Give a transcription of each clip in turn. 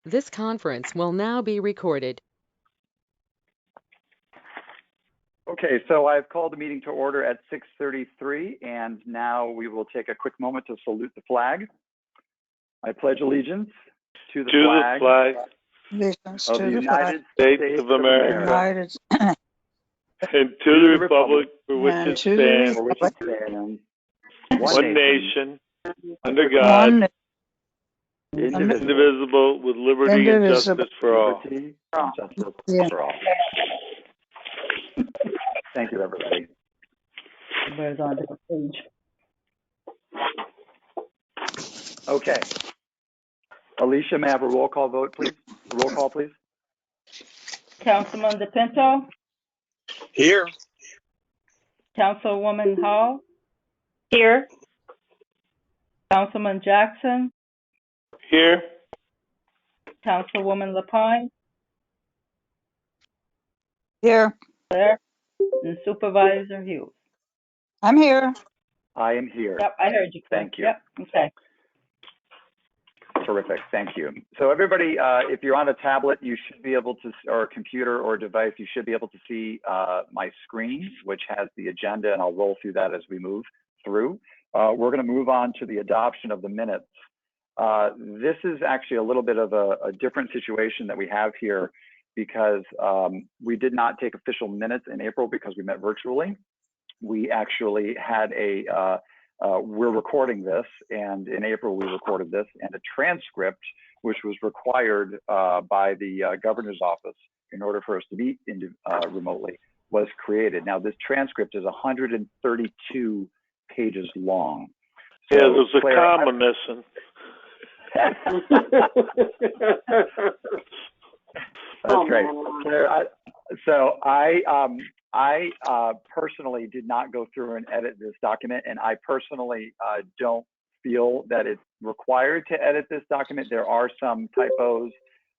This conference will now be recorded. Okay, so I've called the meeting to order at 6:33, and now we will take a quick moment to salute the flag. I pledge allegiance to the flag Allegiance of to the the flag United States of America United and to the republic for which and it to the stands, for which it stands, one nation, under God, one indivisible, with liberty and indivisible. justice for all. liberty and justice Yeah. for all. Thank you, everybody. Everybody's on the page. Okay. Alicia, may I have a roll call vote, please? Roll call, please. Councilman DePinto, Here. Councilwoman Hall, Here. Councilman Jackson, Here, Councilwoman Lapine, Here, and Supervisor Hughes. I'm here. I am here. Yep, I heard you. Chris. Thank you. Yep, okay. Terrific, thank you. So everybody, if you're on a tablet, you should be able to, or a computer or device, you should be able to see my screen, which has the agenda, and I'll roll through that as we move through. We're gonna move on to the adoption of the minutes. This is actually a little bit of a different situation that we have here because we did not take official minutes in April because we met virtually. We actually had we're recording this, and in April we recorded this, and a transcript, which was required by the governor's office in order for us to meet remotely, was created. Now this transcript is 132 pages long. So, yeah, there's a Claire, comma missing. That's great. Claire, I personally did not go through and edit this document, and I personally don't feel that it's required to edit this document. There are some typos,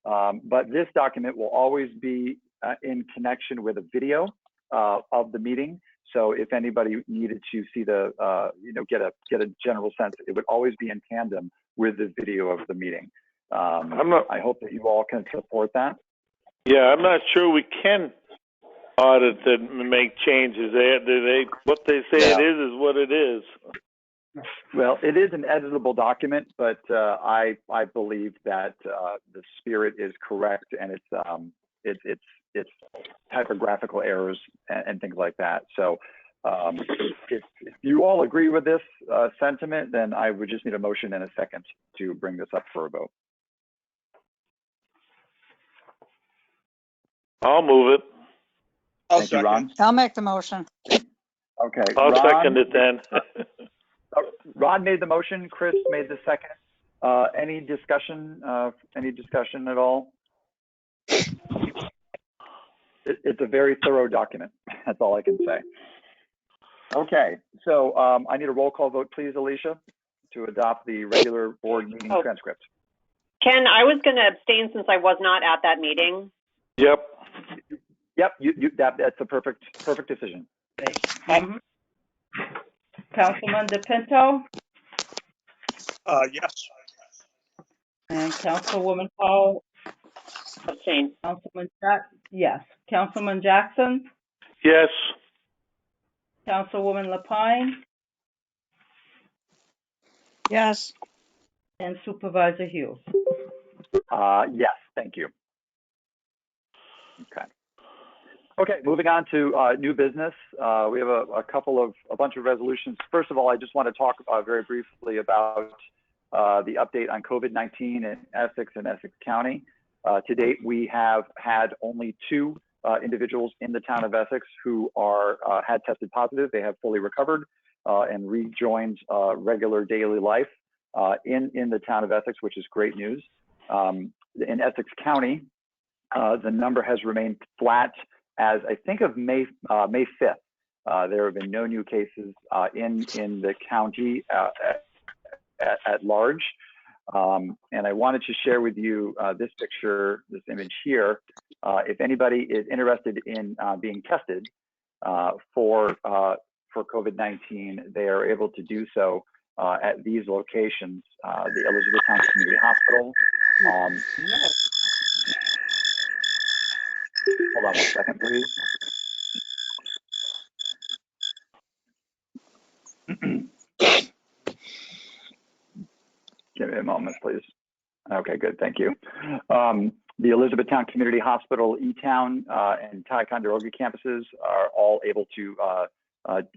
but this document will always be in connection with a video of the meeting. So if anybody needed to see the, get a general sense, it would always be in tandem with the video of the meeting. I hope that you all can support that. Yeah, I'm not sure we can audit and make changes. What they say Yeah. it is what it is. Well, it is an editable document, but I believe that the spirit is correct, and it's typographical errors and things like that. So if you all agree with this sentiment, then I would just need a motion and a second to bring this up for a vote. I'll move it. Thank you, Ron. I'll make the motion. Okay. I'll Ron, second it then. Ron made the motion. Chris made the second. Any discussion? Any discussion at all? It's a very thorough document. That's all I can say. Okay, so I need a roll call vote, please, Alicia, to adopt the regular board meeting transcript. Ken, I was going to abstain since I was not at that meeting. Yep. Yep, that's a perfect decision. Mhm. Councilman DePinto Yes. and Councilwoman Hall, Abstain. yes. Councilman Jackson, Yes. Councilwoman Lapine, Yes, and Supervisor Hughes. Yes, thank you. Okay. Okay, moving on to new business. We have a bunch of resolutions. First of all, I just want to talk very briefly about the update on COVID-19 in Essex and Essex County. To date, we have had only 2 individuals in the town of Essex who had tested positive. They have fully recovered and rejoined regular daily life in the town of Essex, which is great news. In Essex County, the number has remained flat as I think of May 5th. There have been no new cases in the county at large. And I wanted to share with you this image here. If anybody is interested in being tested for COVID-19, they are able to do so at these locations: the Elizabethtown Community Hospital, Hold on one second, please. Give me a moment, please. Okay, good, thank you. The Elizabethtown Community Hospital, E-Town, and Ticonderoga campuses are all able to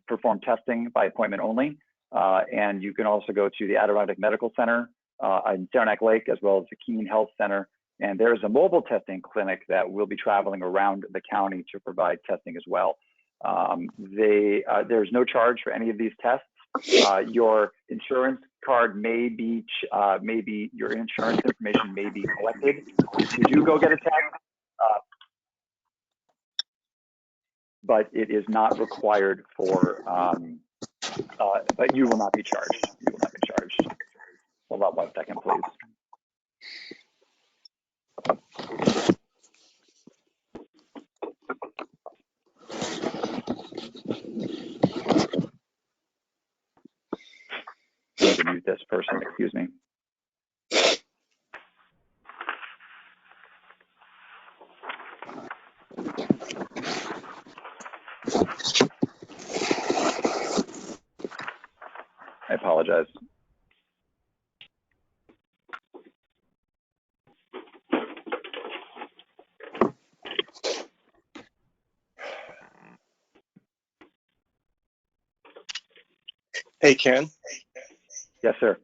perform testing by appointment only. And you can also go to the Adirondack Medical Center in Saranac Lake, as well as the Keene Health Center. And there is a mobile testing clinic that will be traveling around the county to provide testing as well. There's no charge for any of these tests. Your insurance card may be your insurance information may be collected. If you do go get a test, but it is not required for, but you will not be charged. You will not be charged. Hold on 1 second, please. I need to mute this person, excuse me. I apologize. Hey, Ken. Yes, sir.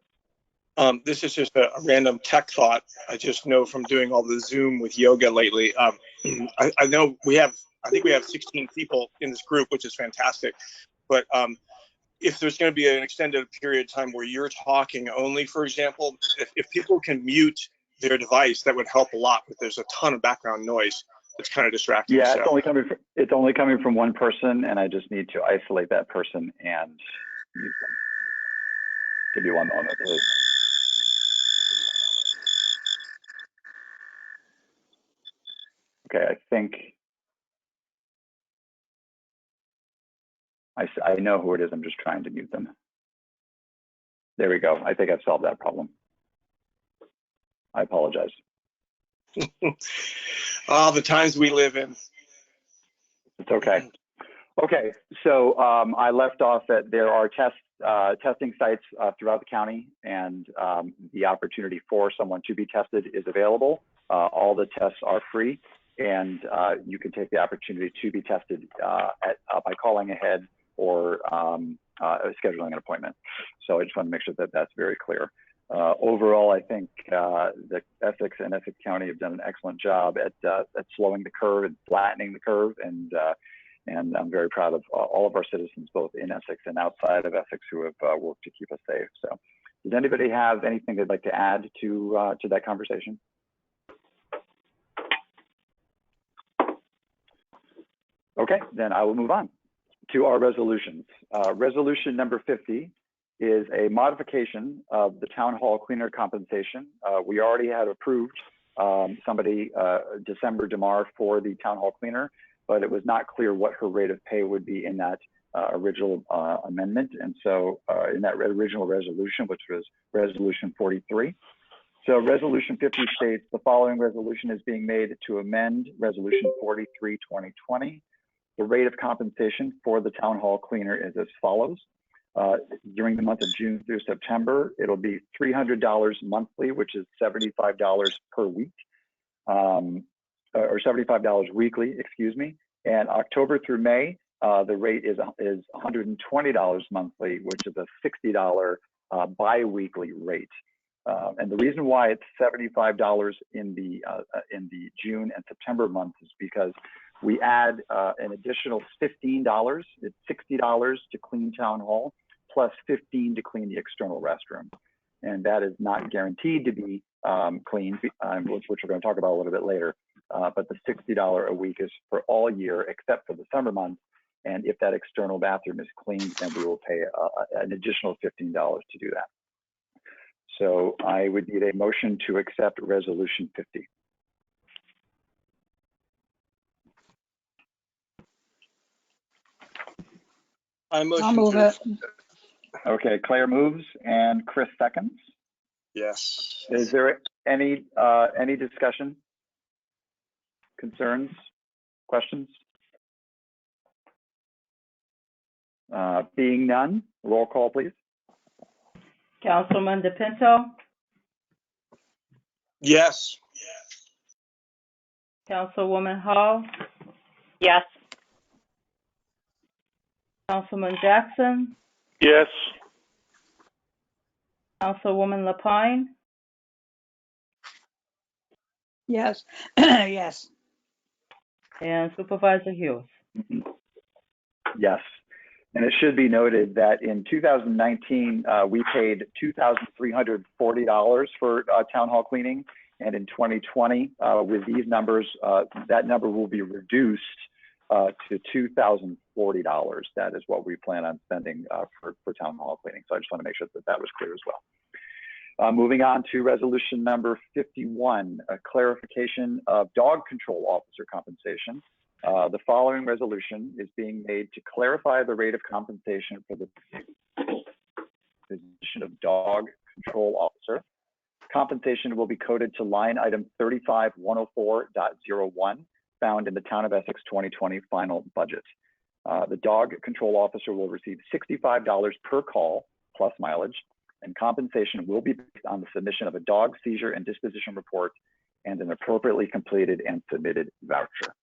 This is just a random tech thought. I just know from doing all the Zoom with yoga lately. I know I think we have 16 people in this group, which is fantastic. But if there's going to be an extended period of time where you're talking only, for example, if people can mute their device, that would help a lot. But there's a ton of background noise that's kind of distracting. Yeah, so. it's only coming from one person, and I just need to isolate that person and mute them. Give me 1 moment, please. Okay, I think I know who it is. I'm just trying to mute them. There we go. I think I've solved that problem. I apologize. All the times we live in. It's okay. Okay, so I left off that there are testing sites throughout the county, and the opportunity for someone to be tested is available. All the tests are free, and you can take the opportunity to be tested by calling ahead or scheduling an appointment. So I just want to make sure that that's very clear. Overall, I think that Essex and Essex County have done an excellent job at slowing the curve and flattening the curve, and I'm very proud of all of our citizens, both in Essex and outside of Essex, who have worked to keep us safe. So, does anybody have anything they'd like to add to that conversation? Okay, then I will move on to our resolutions. Resolution number 50 is a modification of the town hall cleaner compensation. We already had approved December DeMar for the town hall cleaner, but it was not clear what her rate of pay would be in that original amendment. And so in that original resolution, which was resolution 43. So resolution 50 states the following resolution is being made to amend resolution 43, 2020. The rate of compensation for the town hall cleaner is as follows. During the month of June through September, it'll be $300 monthly, which is $75 per week, or $75 weekly, excuse me. And October through May, the rate is $120 monthly, which is a $60 bi-weekly rate. And the reason why it's $75 in the June and September months is because we add an additional $15. It's $60 to clean town hall, plus $15 to clean the external restroom. And that is not guaranteed to be cleaned, which we're going to talk about a little bit later. But the $60 a week is for all year except for the summer months. And if that external bathroom is cleaned, then we will pay an additional $15 to do that. So I would need a motion to accept resolution 50. I motion I'll move to. it. Okay, Claire moves and Chris seconds. Yes. Is there Any discussion? Concerns? Questions? Being none, roll call, please. Councilman DePinto, Yes. Councilwoman Hall, Yes. Councilman Jackson, Yes. Councilwoman Lapine, Yes. Yes. and Supervisor Hughes. Yes. And it should be noted that in 2019, we paid $2,340 for town hall cleaning. And in 2020, with these numbers, that number will be reduced to $2,040. That is what we plan on spending for town hall cleaning. So I just want to make sure that that was clear as well. Moving on to resolution number 51, a clarification of dog control officer compensation. The following resolution is being made to clarify the rate of compensation for the position of dog control officer. Compensation will be coded to line item 35104.01, found in the Town of Essex 2020 final budget. The dog control officer will receive $65 per call plus mileage, and compensation will be based on the submission of a dog seizure and disposition report and an appropriately completed and submitted voucher.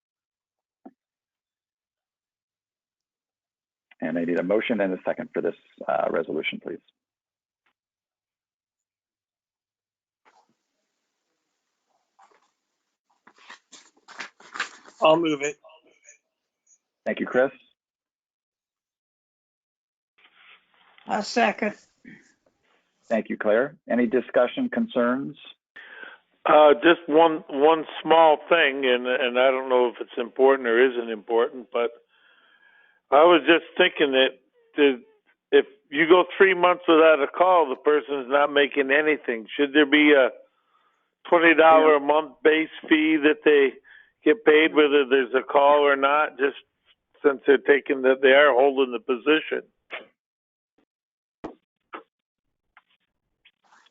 And I need a motion and a second for this resolution, please. I'll move it. Thank you, Chris. A second. Thank you, Claire. Any discussion, concerns? Just one small thing, and I don't know if it's important or isn't important, but I was just thinking that if you go 3 months without a call, the person's not making anything. Should there be a $20 a month base fee that they get paid whether there's a call or not, just since they're taking that they are holding the position?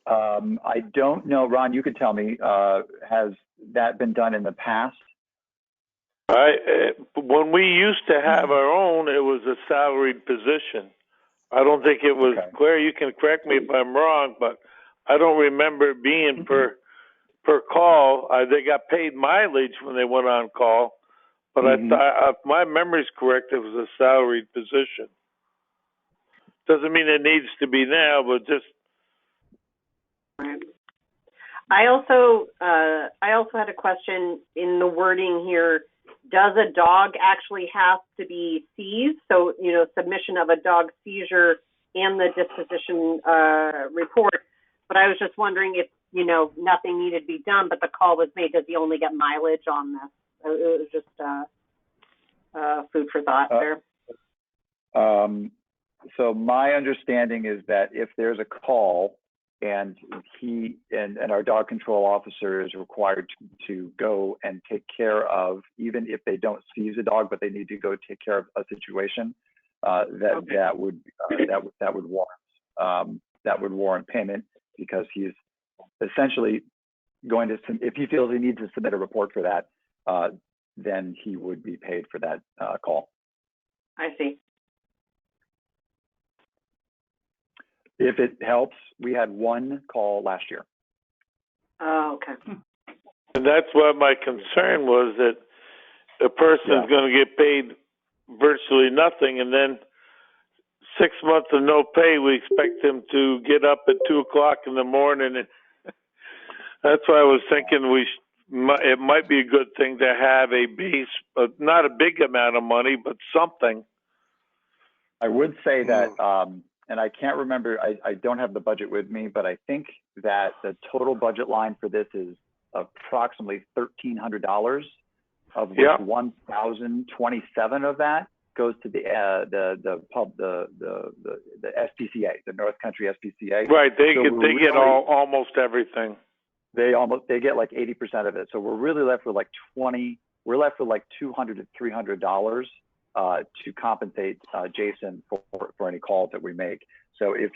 I don't know, Ron, you could tell me, has that been done in the past? When we used to have our own, it was a salaried position. I don't think it was, Okay. Claire, you can correct me if I'm wrong, but I don't remember it being per call. They got paid mileage when they went on call, but if my memory's correct, it was a salaried position. Doesn't mean it needs to be now, but just. I also had a question in the wording here. Does a dog actually have to be seized? So, submission of a dog seizure and the disposition report. But I was just wondering if, nothing needed to be done, but the call was made. Does he only get mileage on this? It was just food for thought there. So my understanding is that if there's a call and our dog control officer is required to go and take care of, even if they don't seize a dog, but they need to go take care of a situation, that would warrant payment, because he's essentially going to, if he feels he needs to submit a report for that, then he would be paid for that call. I see. If it helps, we had one call last year. Oh, okay. And that's why my concern was that the person's going to get paid virtually nothing, and then 6 months of no pay, we expect him to get up at 2 o'clock in the morning. And that's why I was thinking it might be a good thing to have a base, not a big amount of money, but something. I would say that, and I can't remember, I don't have the budget with me, but I think that the total budget line for this is approximately $1,300, of which 1,027 of that goes to the SPCA, the North Country SPCA. Right, they get almost everything. They get like 80% of it. So we're really left with like $200 to $300 to compensate Jason for any calls that we make. So if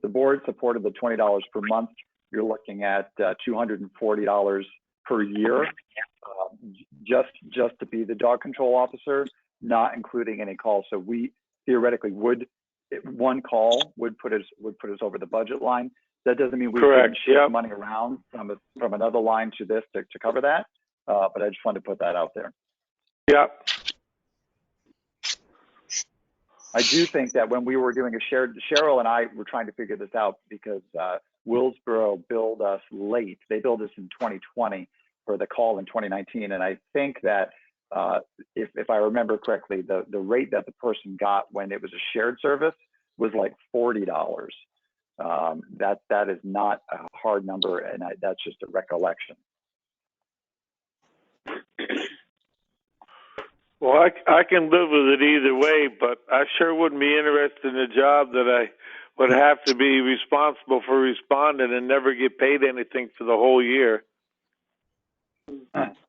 the board supported the $20 per month, you're looking at $240 per year, just to be the dog control officer, not including any calls. So we theoretically one call would put us over the budget line. That doesn't mean we can shift money around from another line to this to cover that. But I just wanted to put that out there. Yeah. I do think that when we were doing Cheryl and I were trying to figure this out because Willsboro billed us late. They billed us in 2020 for the call in 2019. And I think that if I remember correctly, the rate that the person got when it was a shared service was like $40. That is not a hard number, and that's just a recollection. Well, I can live with it either way, but I sure wouldn't be interested in a job that I would have to be responsible for responding and never get paid anything for the whole year.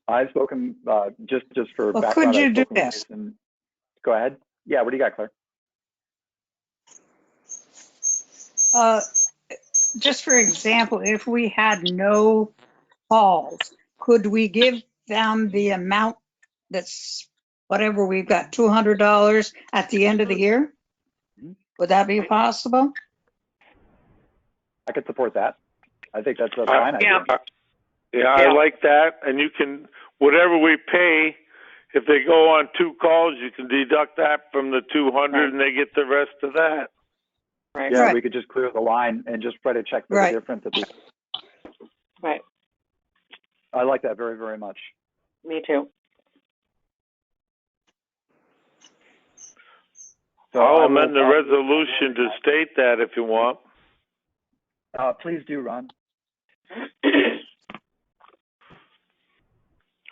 I've spoken just for Well, background. could you do this? Go ahead. Yeah, what do you got, Claire? Just for example, if we had no calls, could we give them the amount that's whatever we've got, $200 at the end of the year? Would that be possible? I could support that. I think that's a fine idea. Yeah, I like that. And you can, whatever we pay, if they go on 2 calls, you can deduct that from the 200 and they get the rest of that. Right. Yeah, we could just clear the line and just try to check for the difference. Right. I like that very, very much. Me too. So I'll amend the resolution to state that if you want. Please do, Ron.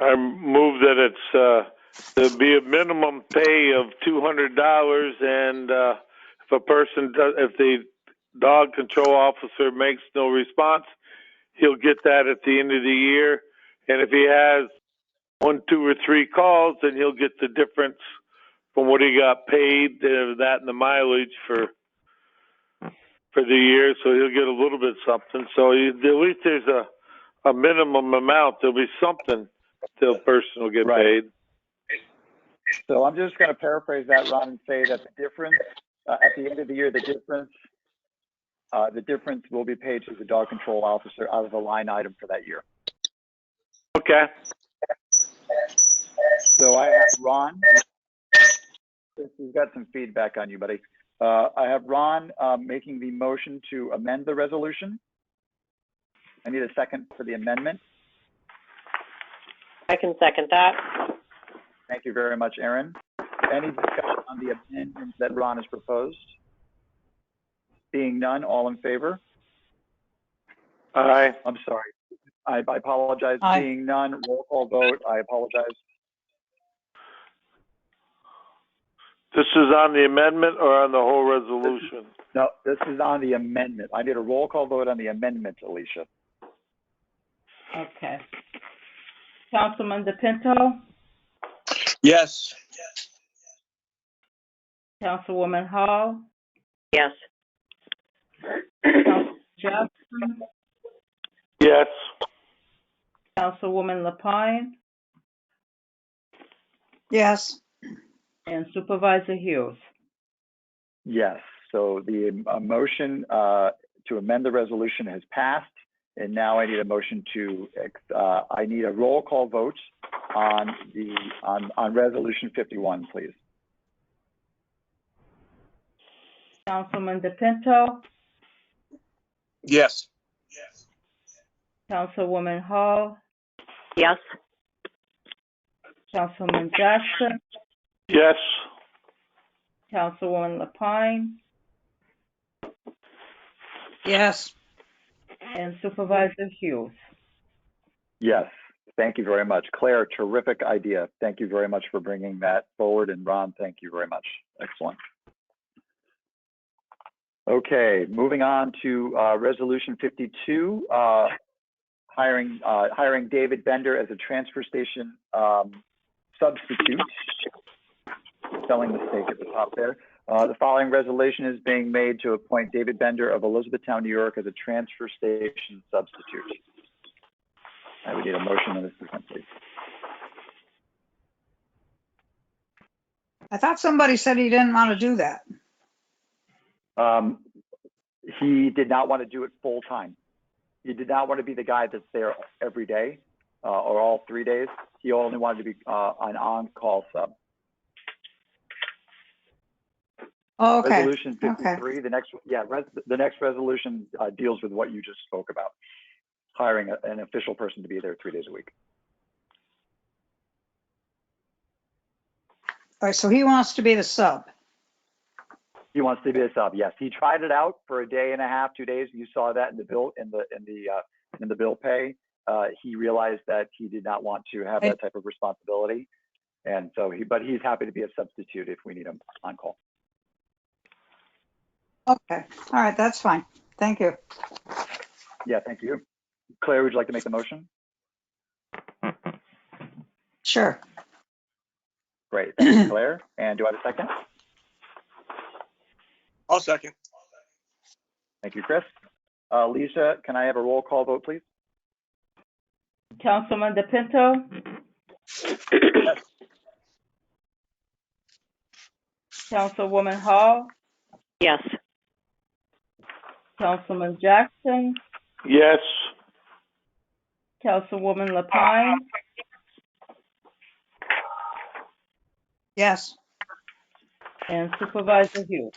I move that there'll be a minimum pay of $200, and if the dog control officer makes no response, he'll get that at the end of the year. And if he has 1, 2, or 3 calls, then he'll get the difference from what he got paid, that and the mileage for the year. So he'll get a little bit something. So at least there's a minimum amount. There'll be something till the person will get paid. So I'm just going to paraphrase that, Ron, and say that the difference at the end of the year, the difference will be paid to the dog control officer out of the line item for that year. Okay. So I have Ron. We've got some feedback on you, buddy. I have Ron making the motion to amend the resolution. I need a second for the amendment. I can second that. Thank you very much, Aaron. Any discussion on the amendment that Ron has proposed? Seeing none, all in favor? Aye. I'm sorry. I apologize. Aye. Seeing none, roll call vote. I apologize. This is on the amendment or on the whole resolution? No, this is on the amendment. I need a roll call vote on the amendment, Alicia. Okay. Councilman DePinto, Yes. Councilwoman Hall, Yes. Councilman Jackson, Yes. Councilwoman Lapine, Yes. and Supervisor Hughes. Yes. So the motion to amend the resolution has passed, and now I need a motion to. I need a roll call vote on resolution 51, please. Councilman DePinto, Yes. Councilwoman Hall, Yes. Councilman Jackson, Yes. Councilwoman Lapine, Yes. and Supervisor Hughes. Yes. Thank you very much. Claire, terrific idea. Thank you very much for bringing that forward. And Ron, thank you very much. Excellent. Okay, moving on to resolution 52, hiring David Bender as a transfer station substitute. Spelling mistake at the top there. The following resolution is being made to appoint David Bender of Elizabethtown, New York as a transfer station substitute. I would need a motion and a second, please. I thought somebody said he didn't want to do that. He did not want to do it full time. He did not want to be the guy that's there every day or all 3 days. He only wanted to be an on-call sub. Oh, okay. Resolution 53, the next resolution deals with what you just spoke about, hiring an official person to be there 3 days a week. All right, so he wants to be the sub. He wants to be a sub. Yes, he tried it out for a day and a half, 2 days. You saw that in the bill in the bill pay. He realized that he did not want to have that type of responsibility, and so he's happy to be a substitute if we need him on call. Okay, all right, that's fine. Thank you. Yeah, thank you. Claire, would you like to make the motion? Sure. Great, thank you, Claire. And do I have a second? I'll second. Thank you, Chris. Lisa, can I have a roll call vote, please? Councilman DePinto, Councilwoman Hall, Yes. Councilman Jackson, Yes. Councilwoman Lapine, Yes. and Supervisor Hughes.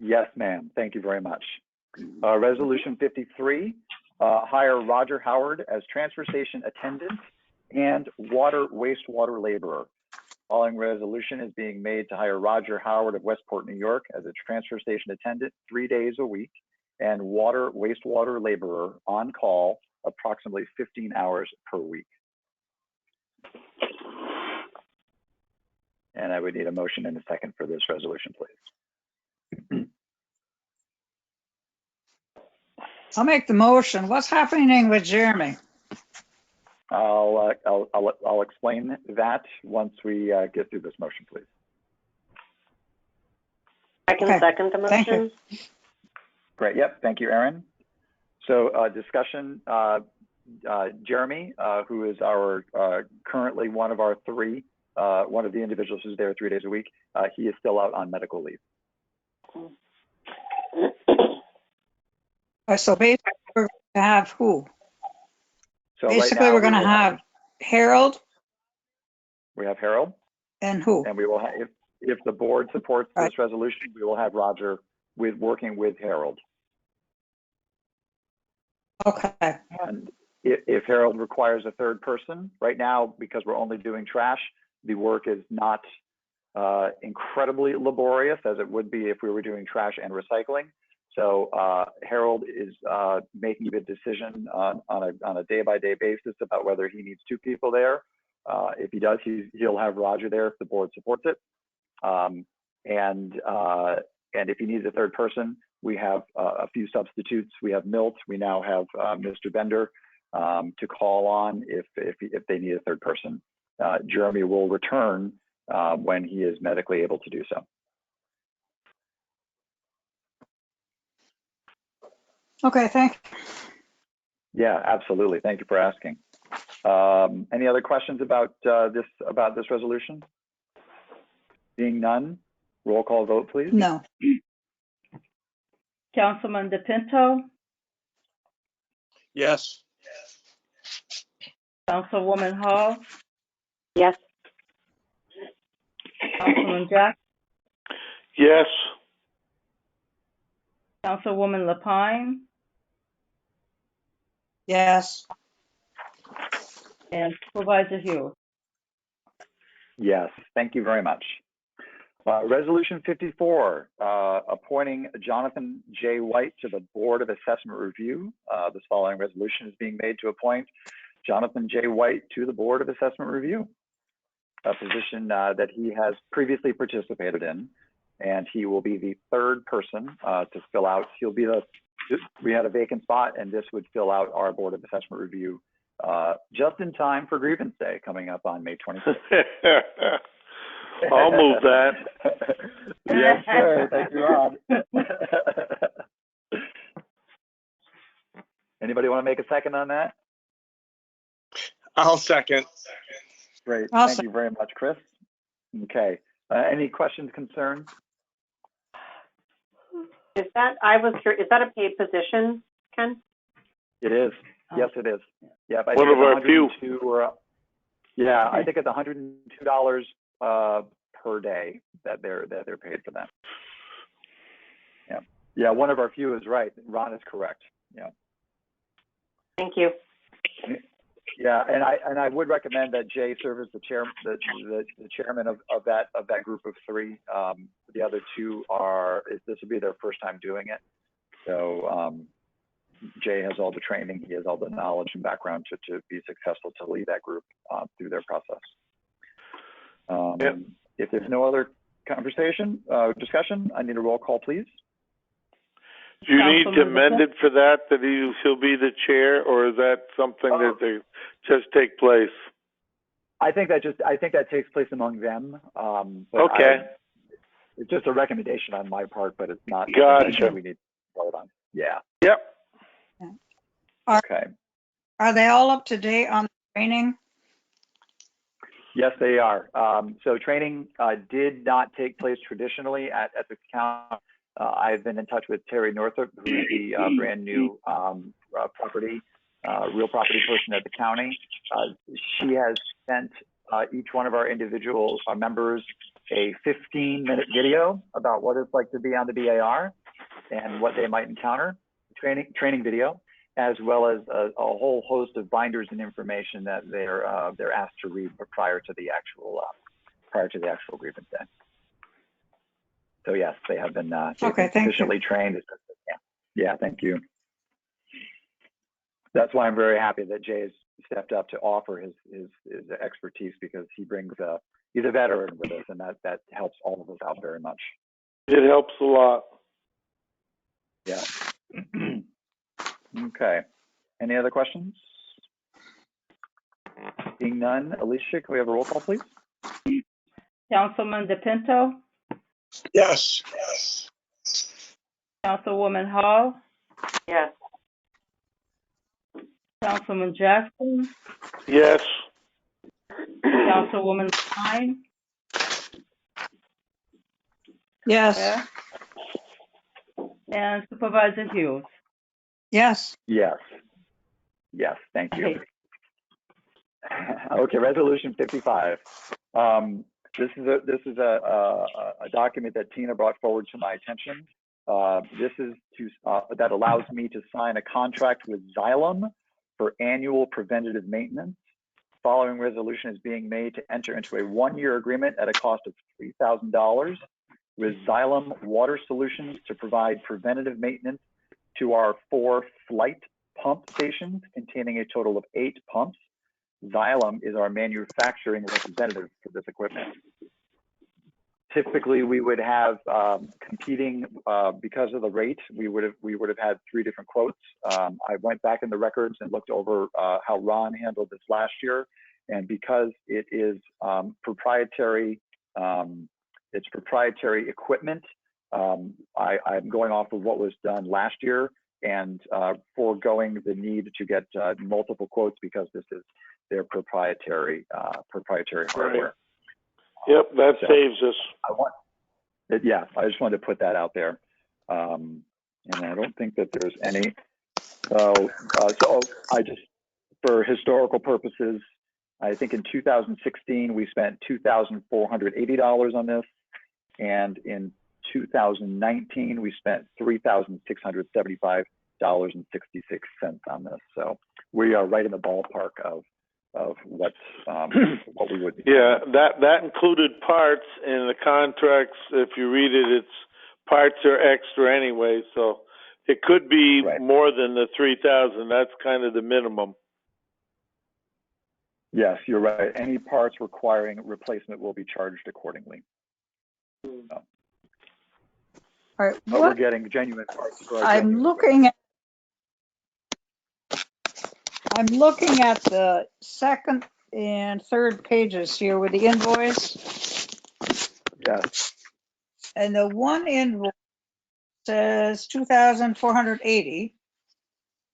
Yes, ma'am. Thank you very much. Resolution 53, hire Roger Howard as transfer station attendant and wastewater laborer. Following resolution is being made to hire Roger Howard of Westport, New York as a transfer station attendant 3 days a week and wastewater laborer on call approximately 15 hours per week. And I would need a motion and a second for this resolution, please. I'll make the motion. What's happening with Jeremy? I'll explain that once we get through this motion, please. I can Okay. second the Thank you. motion. Great. Yep. Thank you, Erin. So discussion. Jeremy, who is our currently one of our three, one of the individuals who's there 3 days a week, he is still out on medical leave. So basically, we're going to have who? So Basically, right now we're going to have Harold we have Harold, and who? and we will have, if the board supports Right. this resolution, we will have Roger working with Harold. Okay. And if Harold requires a third person, right now, because we're only doing trash, the work is not incredibly laborious as it would be if we were doing trash and recycling. So Harold is making the decision on a day-by-day basis about whether he needs two people there. If he does, he'll have Roger there if the board supports it. And if he needs a third person, we have a few substitutes. We have Milt. We now have Mr. Bender to call on if they need a third person. Jeremy will return when he is medically able to do so. Okay, thank you. Yeah, absolutely. Thank you for asking. Any other questions about this resolution? Being none, roll call vote, please. No. Councilman DePinto, Yes. Councilwoman Hall, Yes. Councilman Jackson, Yes. Councilwoman Lapine, Yes. and Supervisor Hughes. Yes, thank you very much. Resolution 54, appointing Jonathan J. White to the Board of Assessment Review. This following resolution is being made to appoint Jonathan J. White to the Board of Assessment Review, a position that he has previously participated in, and he will be the third person to fill out. We had a vacant spot, and this would fill out our Board of Assessment Review just in time for Grievance Day coming up on May 26th. I'll move that. Yes, sir. Thank you, Ron. Anybody want to make a second on that? I'll second. Great. I'll Thank you very much, Chris. Okay. Any questions, concerns? Is that, I was curious, is that a paid position, Ken? It is. Yes, it is. Yeah, I One think of it's our few. 102 or, yeah, I think it's $102 per day that they're paid for that. Yeah. Yeah, one of our few is right. Ron is correct. Yeah. Thank you. Yeah, and I would recommend that Jay serve as the chairman of that group of three. The other two this will be their first time doing it. So Jay has all the training, he has all the knowledge and background to be successful to lead that group through their process. Yep. If there's no other discussion, I need a roll call, please. Do you need to Councilman amend it for that he'll be the chair, or is that something that they just take place? I think that takes place among them. But Okay. it's just a recommendation on my part, but it's not Gotcha. something we need to vote on. Yeah. Yep. Okay. Are they all up to date on training? Yes, they are. So training did not take place traditionally at Essex County. I've been in touch with Terry Northup, who's the brand new real property person at the county. She has sent each one of our individual members a 15-minute video about what it's like to be on the BAR and what they might encounter, training video, as well as a whole host of binders and information that they're asked to read prior to the actual grievance day. So yes, they have been sufficiently trained. Yeah, thank you. That's why I'm very happy that Jay's stepped up to offer his expertise, because he's a veteran with us, and that helps all of us out very much. It helps a lot. Yeah. Okay. Any other questions? Seeing none, Alicia, can we have a roll call, please? Councilman DePinto, Yes. Councilwoman Hall, Yes. Councilman Jackson, Yes. Councilwoman Lapine, Yes, yeah, and Supervisor Hughes. yes, Yes. Yes, thank you. Okay, resolution 55. This is a document that Tina brought forward to my attention. This is that allows me to sign a contract with Xylem for annual preventative maintenance. Following resolution is being made to enter into a 1-year agreement at a cost of $3,000 with Xylem Water Solutions to provide preventative maintenance to our 4 flight pump stations containing a total of 8 pumps. Xylem is our manufacturing representative for this equipment. Typically, we would have competing because of the rate. We would have had 3 different quotes. I went back in the records and looked over how Ron handled this last year, and because it is proprietary, it's proprietary equipment. I'm going off of what was done last year and foregoing the need to get multiple quotes because this is their proprietary hardware. Yep, that saves us. I just wanted to put that out there. And I don't think that there's any. So I just, for historical purposes, I think in 2016, we spent $2,480 on this. And in 2019, we spent $3,675.66 on this. So we are right in the ballpark of what we would be. Yeah, that included parts in the contracts. If you read it, it's parts are extra anyway, so it could be more than the 3,000. That's kind of the minimum. Yes, you're right. Any parts requiring replacement will be charged accordingly. So. all right. But we're getting genuine parts for our I'm looking at the second and third pages here with the invoice. Yes. And the one invoice says 2,480.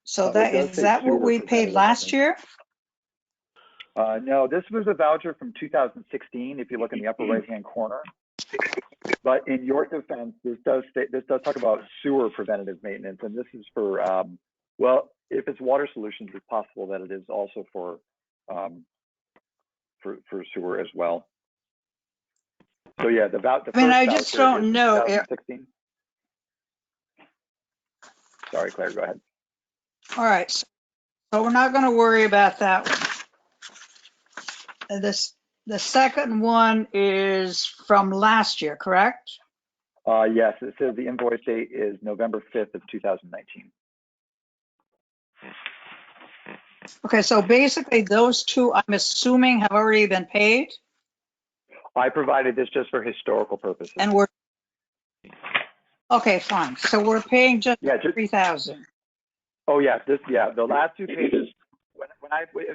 So It that, does is say that what sewer we paid preventative last year? No, this was a voucher from 2016, if you look in the upper right-hand corner. But in your defense, this does talk about sewer preventative maintenance, and this is for, well, if it's water solutions, it's possible that it is also for sewer as well. So yeah, the I mean, first I just voucher is don't know. 2016. Sorry, Claire, go ahead. All right, so we're not going to worry about that one. The second one is from last year, correct? Yes, it says the invoice date is November 5th of 2019. Okay, so basically those two, I'm assuming, have already been paid, I provided this just for historical purposes. and we're, okay, fine. So we're paying just Yeah, just 3,000. Oh yeah, the last two pages.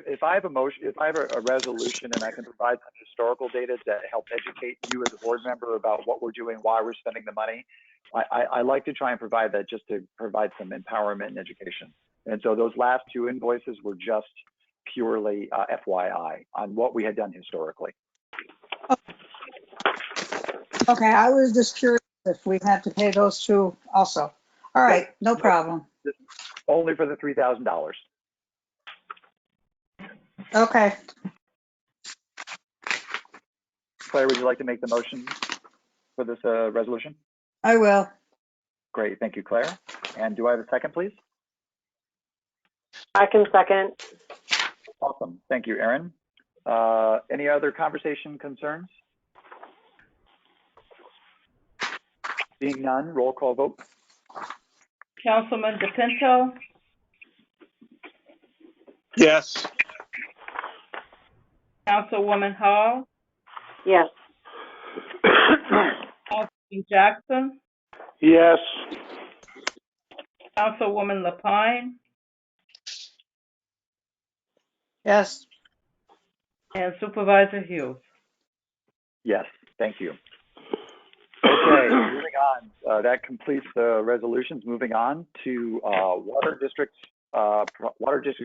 If I have a motion, if I have a resolution, and I can provide some historical data to help educate you as a board member about what we're doing, why we're spending the money, I like to try and provide that just to provide some empowerment and education. And so those last two invoices were just purely FYI on what we had done historically. Okay, I was just curious if we had to pay those two also. All right, no problem. Only for the $3,000. Okay, Claire, would you like to make the motion for this resolution? I will. Great, thank you, Claire. And do I have a second, please? I can second. Awesome, thank you, Erin. Any other conversation concerns? Seeing none, roll call vote. Councilman DePinto, Yes. Councilwoman Hall, Yes. Councilman Jackson, Yes. Councilwoman Lapine, Yes, and Supervisor Hughes. Yes, thank you. Okay, moving on. That completes the resolutions. Moving on to Water District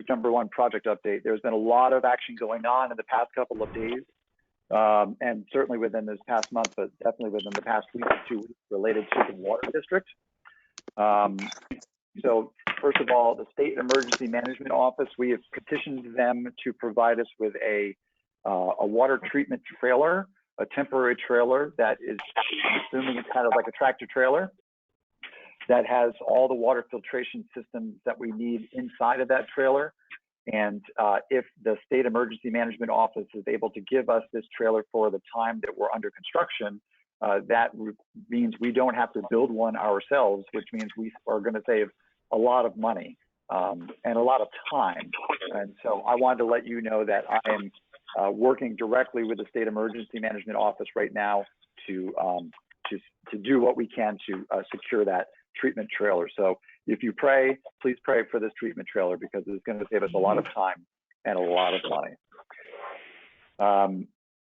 number 1 project update. There's been a lot of action going on in the past couple of days, and certainly within this past month, but definitely within the past week or 2 weeks related to the Water District. So first of all, the State Emergency Management Office, we have petitioned them to provide us with a water treatment trailer, a temporary trailer that is, I'm assuming it's kind of like a tractor trailer, that has all the water filtration systems that we need inside of that trailer. And if the State Emergency Management Office is able to give us this trailer for the time that we're under construction, that means we don't have to build one ourselves, which means we are going to save a lot of money and a lot of time. And so I wanted to let you know that I am working directly with the State Emergency Management Office right now to do what we can to secure that treatment trailer. So if you pray, please pray for this treatment trailer, because it's going to save us a lot of time and a lot of money.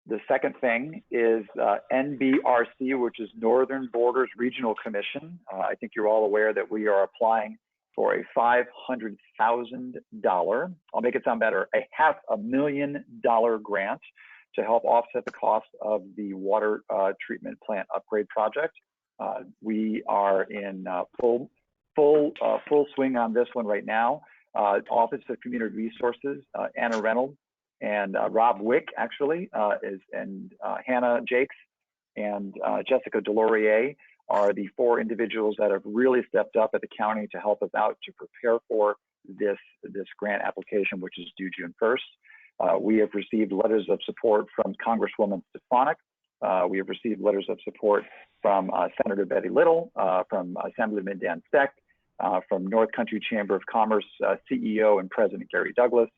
The second thing is NBRC, which is Northern Borders Regional Commission. I think you're all aware that we are applying for a $500,000, I'll make it sound better, a $500,000 grant to help offset the cost of the water treatment plant upgrade project. We are in full swing on this one right now. Office of Community Resources, Anna Reynolds and Rob Wick actually, and Hannah Jakes and Jessica Delorier are the 4 individuals that have really stepped up at the county to help us out to prepare for this grant application, which is due June 1st. We have received letters of support from Congresswoman Stefanik. We have received letters of support from Senator Betty Little, from Assemblyman Dan Steck, from North Country Chamber of Commerce CEO and President Gary Douglas.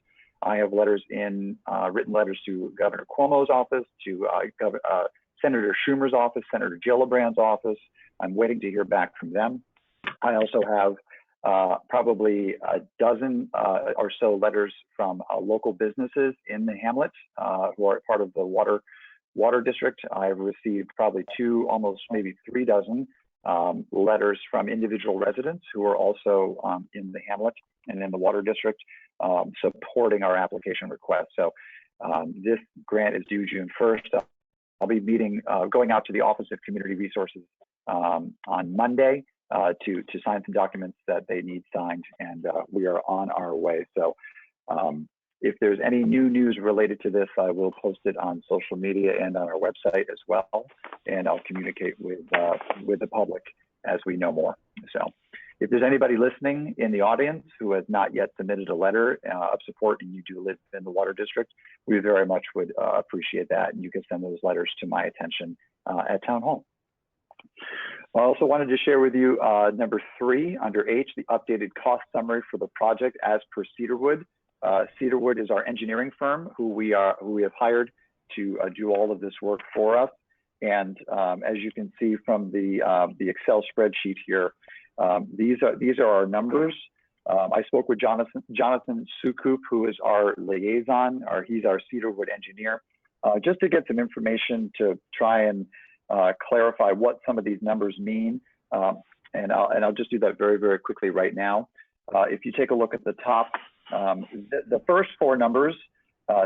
I have letters in written letters to Governor Cuomo's office, to Senator Schumer's office, Senator Gillibrand's office. I'm waiting to hear back from them. I also have probably a dozen or so letters from local businesses in the hamlet who are part of the water Water District, I've received probably 2, almost maybe 3 dozen letters from individual residents who are also in the hamlet and in the Water District supporting our application request. So this grant is due June 1st. I'll be going out to the Office of Community Resources on Monday to sign some documents that they need signed, and we are on our way. So if there's any new news related to this, I will post it on social media and on our website as well, and I'll communicate with the public as we know more. So if there's anybody listening in the audience who has not yet submitted a letter of support and you do live in the Water District, we very much would appreciate that, and you can send those letters to my attention at Town Hall. I also wanted to share with you number 3 under H, the updated cost summary for the project as per Cedarwood. Cedarwood is our engineering firm who we have hired to do all of this work for us. And as you can see from the Excel spreadsheet here, these are our numbers. I spoke with Jonathan Sukup, who is our liaison, he's our Cedarwood engineer, just to get some information to try and clarify what some of these numbers mean. And I'll just do that very, very quickly right now. If you take a look at the top, the first 4 numbers,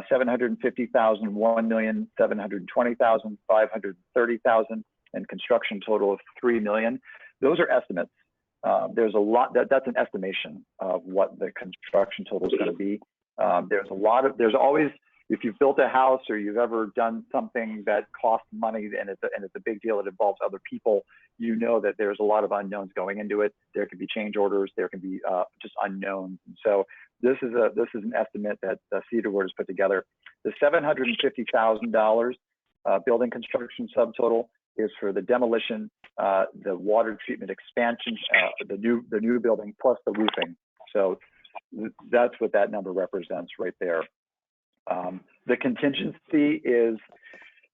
750,000, 1,720,000, 530,000, and construction total of 3 million. Those are estimates. There's a lot that's an estimation of what the construction total is going to be. There's always, if you've built a house or you've ever done something that costs money and it's a big deal, it involves other people, you know that there's a lot of unknowns going into it. There can be change orders, there can be just unknowns. And so this is an estimate that Cedarwood has put together. The $750,000 building construction subtotal is for the demolition, the water treatment expansion, the new building plus the roofing. So that's what that number represents right there. The contingency is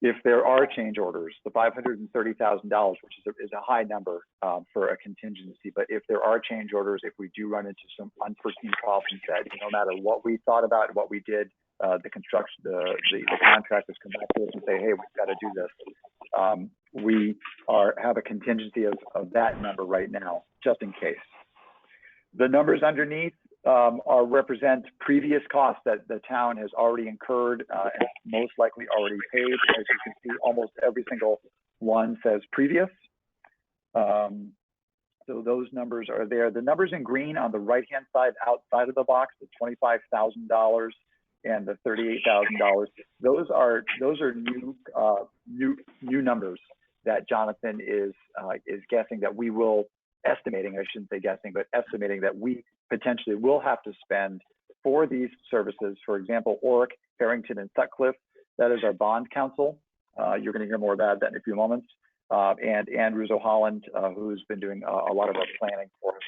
if there are change orders, the $530,000, which is a high number for a contingency. But if there are change orders, if we do run into some unforeseen problems that no matter what we thought about, what we did, the contractors come back to us and say, hey, we've got to do this. We have a contingency of that number right now, just in case. The numbers underneath represent previous costs that the town has already incurred and most likely already paid. As you can see, almost every single one says previous. So those numbers are there. The numbers in green on the right-hand side outside of the box, the $25,000 and the $38,000, those are new numbers that Jonathan is guessing that we will, estimating, I shouldn't say guessing, but estimating that we potentially will have to spend for these services. For example, Orrick, Harrington, and Sutcliffe, that is our bond counsel. You're going to hear more about that in a few moments. And Andrews O'Holland, who's been doing a lot of our planning for us.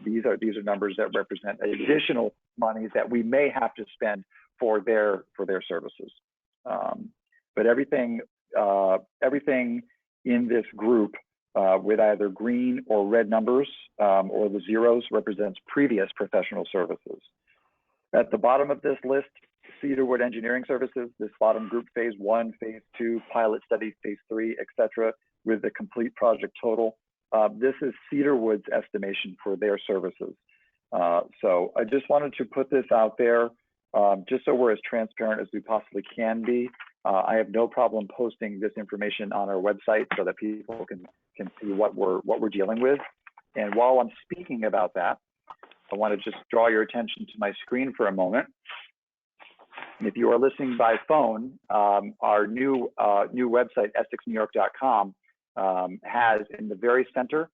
These are numbers that represent additional monies that we may have to spend for their services. But everything in this group with either green or red numbers or the zeros represents previous professional services. At the bottom of this list, Cedarwood Engineering Services, this bottom group, phase 1, phase 2, pilot study, phase 3, etc., with the complete project total. This is Cedarwood's estimation for their services. So I just wanted to put this out there just so we're as transparent as we possibly can be. I have no problem posting this information on our website so that people can see what we're dealing with. And while I'm speaking about that, I want to just draw your attention to my screen for a moment. If you are listening by phone, our new website, EssexNewYork.com, has in the very center,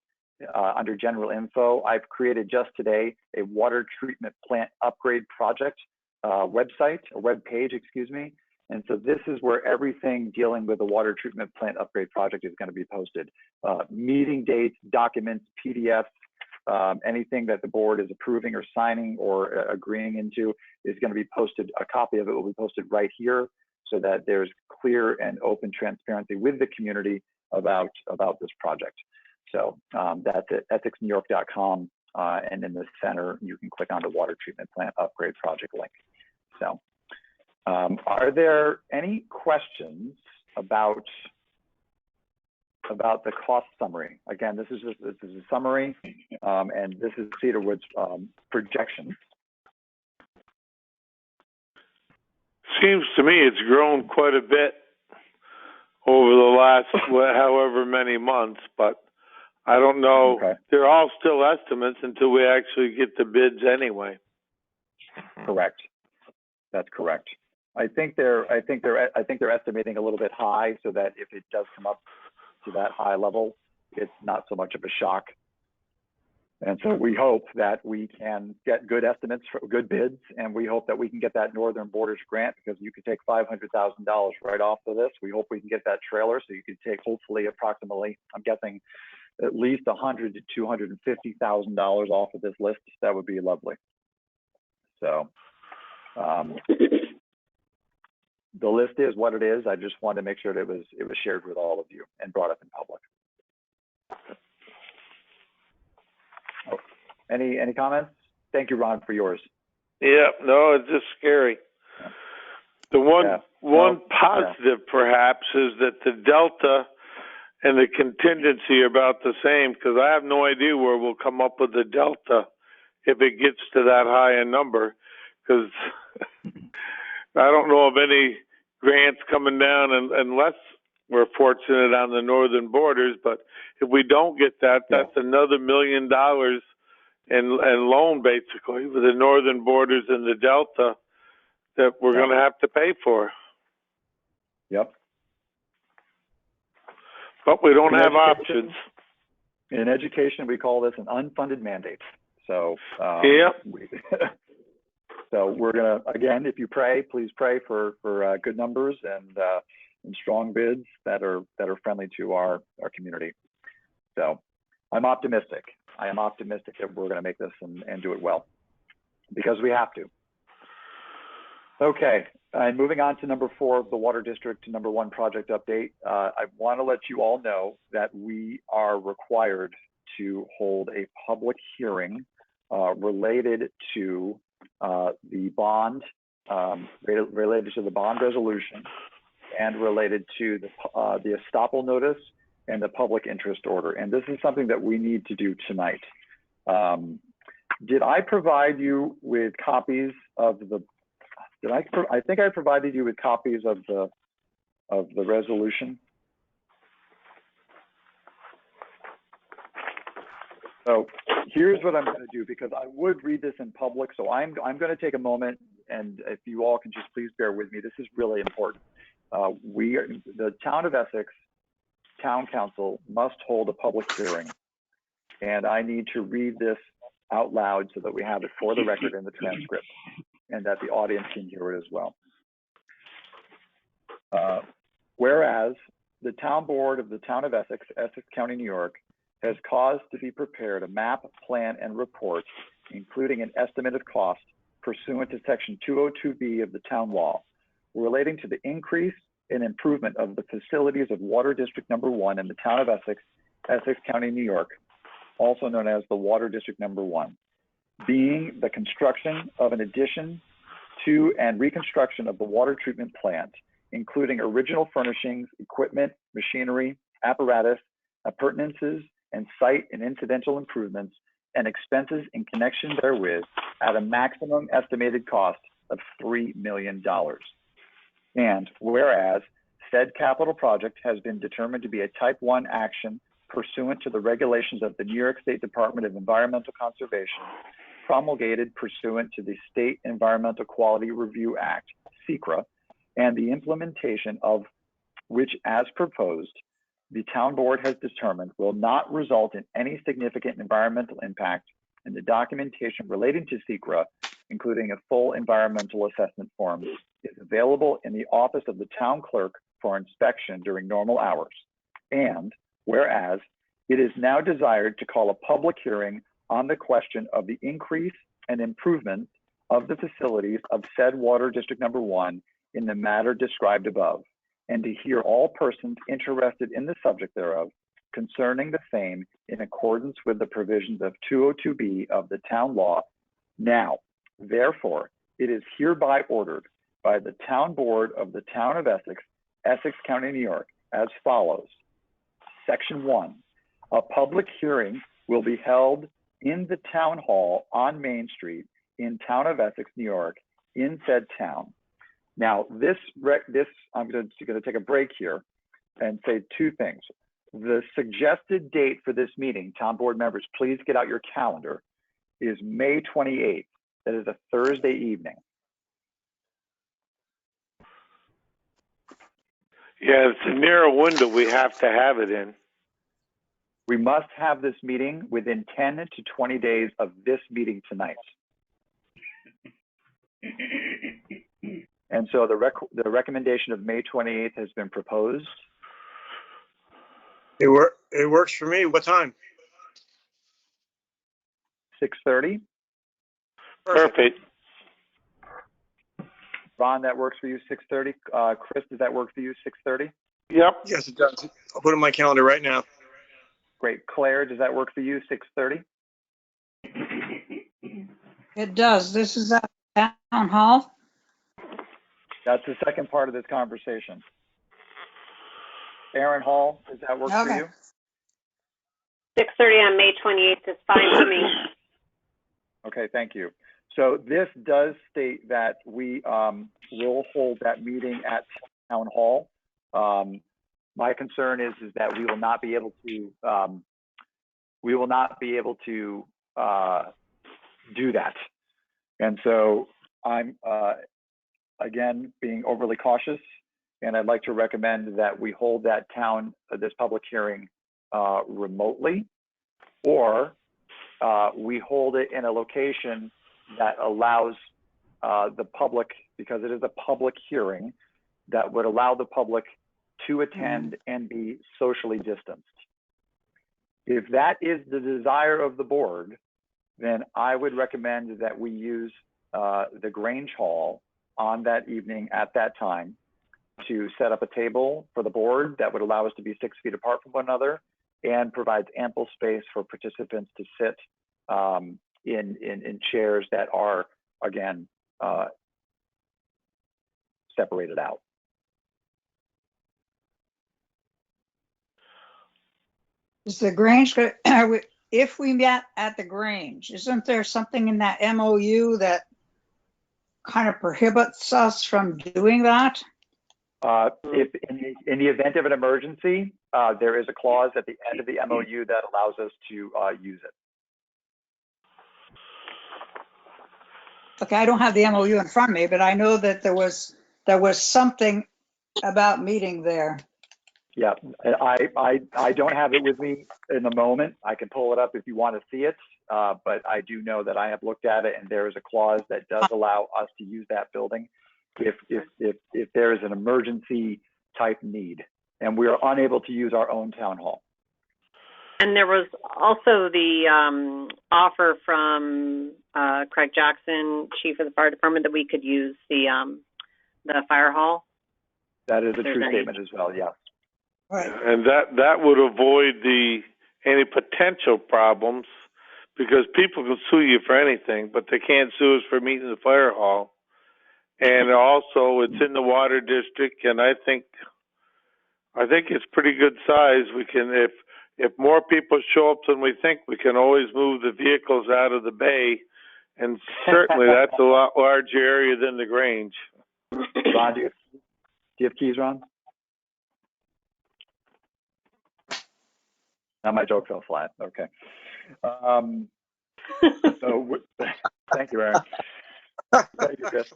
under general info, I've created just today a water treatment plant upgrade project website, a web page, excuse me. And so this is where everything dealing with the water treatment plant upgrade project is going to be posted. Meeting dates, documents, PDFs, anything that the board is approving or signing or agreeing into is going to be posted. A copy of it will be posted right here so that there's clear and open transparency with the community about this project. So that's it, EssexNewYork.com, and in the center, you can click on the water treatment plant upgrade project link. So are there any questions about the cost summary. Again, this is a summary, and this is Cedarwood's projection. Seems to me it's grown quite a bit over the last however many months, but I don't know. Okay. They're all still estimates until we actually get the bids anyway. Correct. That's correct. I think they're estimating a little bit high, so that if it does come up to that high level, it's not so much of a shock. And so we hope that we can get good estimates for good bids, and we hope that we can get that Northern Borders grant, because you could take $500,000 right off of this. We hope we can get that trailer, so you could take hopefully approximately, I'm guessing, at least $100,000 to $250,000 off of this list. That would be lovely. So the list is what it is. I just wanted to make sure that it was shared with all of you and brought up in public. Oh, any comments? Thank you, Ron, for yours. Yeah, no, it's just scary. Yeah. The one positive perhaps is that the delta and the contingency are about the same, because I have no idea where we'll come up with the delta if it gets to that high a number, because I don't know of any grants coming down unless we're fortunate on the Northern Borders. But if we don't get that, that's another $1 million in loan, basically, with the Northern Borders and the Delta that we're going to have to pay for. Yep. But we don't have options. In education, we call this an unfunded mandate. So, so we're gonna, again, if you pray, please pray for good numbers and strong bids that are friendly to our community. So I'm optimistic. I am optimistic that we're gonna make this and do it well, because we have to. Okay, and moving on to number 4 of the Water District number 1 project update. I want to let you all know that we are required to hold a public hearing related to the bond, related to the bond resolution, and related to the estoppel notice and the public interest order. And this is something that we need to do tonight. Did I provide you with copies of the? I think I provided you with copies of the resolution. So here's what I'm going to do, because I would read this in public. So I'm going to take a moment, and if you all can just please bear with me, this is really important. The Town of Essex Town Council must hold a public hearing, and I need to read this out loud so that we have it for the record in the transcript, and that the audience can hear it as well. Whereas the Town Board of the Town of Essex, Essex County, New York, has caused to be prepared a map, plan, and report, including an estimate of cost pursuant to Section 202B of the Town Law, relating to the increase and improvement of the facilities of Water District Number 1 in the Town of Essex, Essex County, New York, also known as the Water District Number 1, being the construction of an addition to and reconstruction of the water treatment plant, including original furnishings, equipment, machinery, apparatus, appurtenances, and site and incidental improvements, and expenses in connection therewith at a maximum estimated cost of $3 million. And whereas said capital project has been determined to be a Type 1 action pursuant to the regulations of the New York State Department of Environmental Conservation, promulgated pursuant to the State Environmental Quality Review Act, SECRA, and the implementation of which, as proposed, the Town Board has determined will not result in any significant environmental impact, and the documentation relating to SECRA, including a full environmental assessment form, is available in the office of the Town Clerk for inspection during normal hours. And whereas it is now desired to call a public hearing on the question of the increase and improvement of the facilities of said Water District Number 1 in the matter described above, and to hear all persons interested in the subject thereof concerning the same in accordance with the provisions of 202B of the Town Law. Now, therefore, it is hereby ordered by the Town Board of the Town of Essex, Essex County, New York, as follows. Section 1, a public hearing will be held in the town hall on Main Street in town of Essex, New York, in said town. Now, I'm going to take a break here and say two things. The suggested date for this meeting, town board members, please get out your calendar, is May 28th. That is a Thursday evening. Yeah, it's a narrow window we have to have it in. We must have this meeting within 10 to 20 days of this meeting tonight. And so the recommendation of May 28th has been proposed. It works for me. What time? 6:30. Perfect. Ron, that works for you, 6:30. Chris, does that work for you, 6:30? Yep. Yes, it does. I'll put it in my calendar right now. Great. Claire, does that work for you, 6:30? It does. This is at town hall. That's the second part of this conversation. Aaron Hall, does that work for Okay. you? 6:30 on May 28th is fine for me. Okay, thank you. So this does state that we will hold that meeting at town hall. My concern is that we will not be able to do that. And so I'm again being overly cautious, and I'd like to recommend that we hold this public hearing remotely, or we hold it in a location that allows the public, because it is a public hearing, that would allow the public to attend and be socially distanced. If that is the desire of the board, then I would recommend that we use the Grange Hall on that evening at that time to set up a table for the board that would allow us to be 6 feet apart from one another and provides ample space for participants to sit in chairs that are, again, separated out. Is the Grange, if we met at the Grange, isn't there something in that MOU that kind of prohibits us from doing that? If in the event of an emergency, there is a clause at the end of the MOU that allows us to use it. Okay, I don't have the MOU in front of me, but I know that there was something about meeting there. Yeah, I don't have it with me in the moment. I can pull it up if you want to see it, but I do know that I have looked at it, and there is a clause that does allow us to use that building if there is an emergency type need, and we are unable to use our own town hall. And there was also the offer from Craig Jackson, chief of the fire department, that we could use the fire hall. That is a true statement as well, yes. Right. And that would avoid any potential problems, because people can sue you for anything, but they can't sue us for meeting the fire hall. And also, it's in the water district, and I think it's pretty good size. We can, if more people show up than we think, we can always move the vehicles out of the bay, and certainly that's a lot larger area than the Grange. Ron, do you have keys, Ron? Now my joke fell flat. Okay. So thank you, Aaron. Thank you, Chris.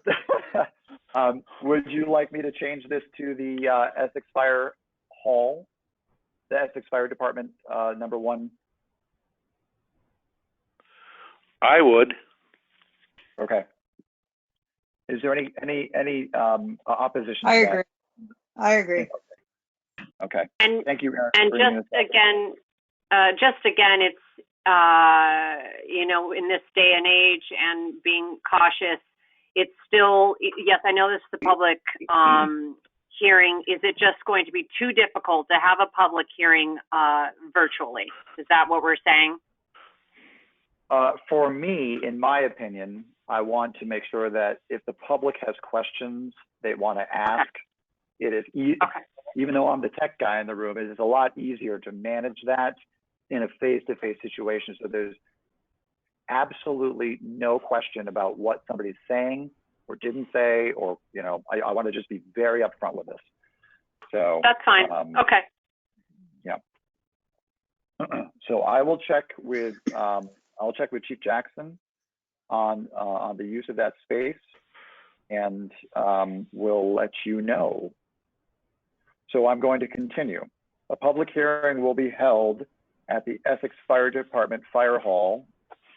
Would you like me to change this to the Essex Fire Hall, the Essex Fire Department number 1? I would. Okay. Is there any opposition? I to agree. that? I agree. Okay. And Thank you, Aaron. and just again, it's in this day and age, and being cautious, it's still, yes, I know this is a public hearing. Is it just going to be too difficult to have a public hearing virtually? Is that what we're saying? For me, in my opinion, I want to make sure that if the public has questions they want to ask it is, Okay. even though I'm the tech guy in the room, it is a lot easier to manage that in a face-to-face situation. So there's absolutely no question about what somebody's saying or didn't say, or, you know, I want to just be very upfront with this. So That's fine. Okay. Yeah. So I will check with Chief Jackson on the use of that space, and we'll let you know. So I'm going to continue. A public hearing will be held at the Essex Fire Department Fire Hall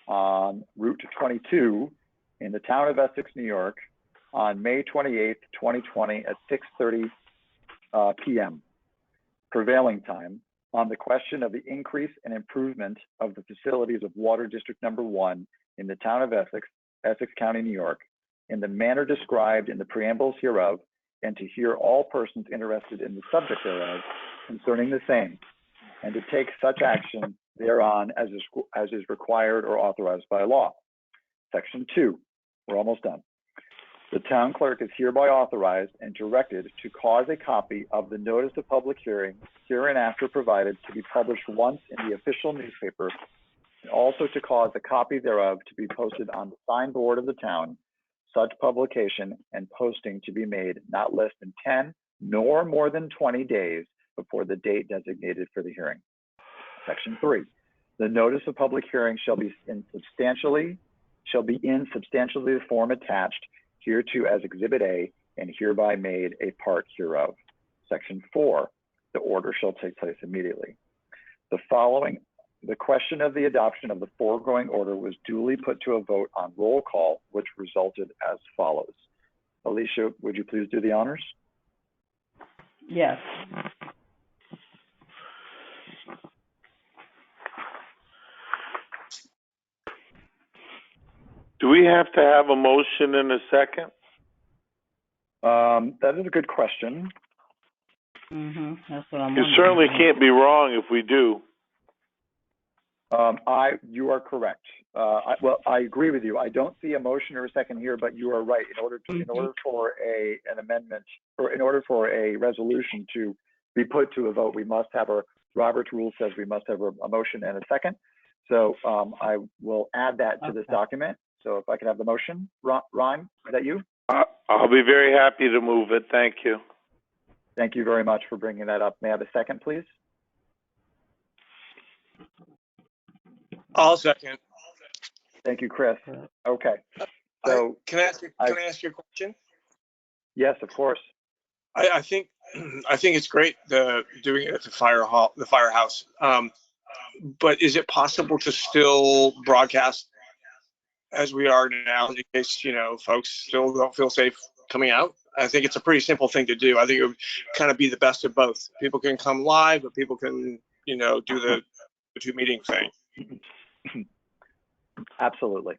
on Route 22 in the town of Essex, New York, on May 28th, 2020 at 6:30 p.m. prevailing time on the question of the increase and improvement of the facilities of Water District Number 1 in the town of Essex, Essex County, New York, in the manner described in the preambles hereof, and to hear all persons interested in the subject thereof concerning the same, and to take such action thereon as is required or authorized by law. Section 2, we're almost done. The town clerk is hereby authorized and directed to cause a copy of the notice of public hearing hereinafter provided to be published once in the official newspaper, and also to cause a copy thereof to be posted on the signboard of the town, such publication and posting to be made not less than 10 nor more than 20 days before the date designated for the hearing. Section 3, the notice of public hearing shall be in substantially the form attached hereto as Exhibit A, and hereby made a part hereof. Section 4, the order shall take place immediately. The question of the adoption of the foregoing order was duly put to a vote on roll call, which resulted as follows. Alicia, would you please do the honors? Yes. Do we have to have a motion in a second? That is a good question. That's what I'm You wondering. certainly can't be wrong if we do. You are correct. I agree with you. I don't see a motion or a second here, but you are right. In order for an amendment, or in order for a resolution to be put to a vote, we must have Robert's rule says we must have a motion and a second. So I will add that to this document. So if I could have the motion, Ron, is that you? I'll be very happy to move it. Thank you. Thank you very much for bringing that up. May I have a second, please? I'll second. Thank you, Chris. Okay. So Can I ask you a question? yes, of course. I think it's great doing it at the firehouse. But is it possible to still broadcast as we are now, in case folks still don't feel safe coming out? I think it's a pretty simple thing to do. I think it would kind of be the best of both. People can come live, but people can do the two meeting thing. Absolutely.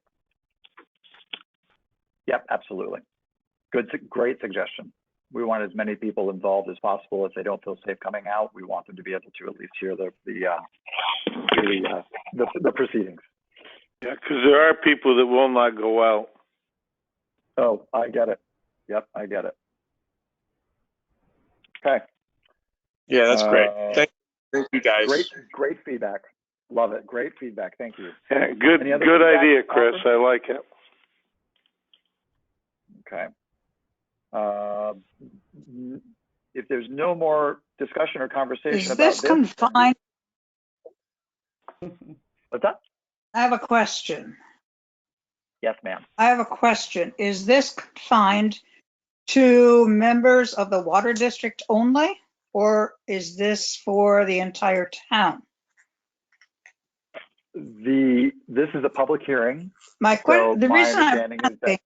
Yep, absolutely. Great suggestion. We want as many people involved as possible. If they don't feel safe coming out, we want them to be able to at least hear the proceedings. Yeah, because there are people that will not go out. Oh, I get it. Yep, I get it. Okay. Yeah, that's great. Thank you guys. Great feedback. Love it. Great feedback. Thank you. Yeah, good idea, Chris. I like it. Okay. If there's no more discussion or conversation Is about this confined? What's that? I have a question. Yes, ma'am. I have a question. Is this confined to members of the water district only, or is this for the entire town? This is a public hearing. The reason I'm understanding is that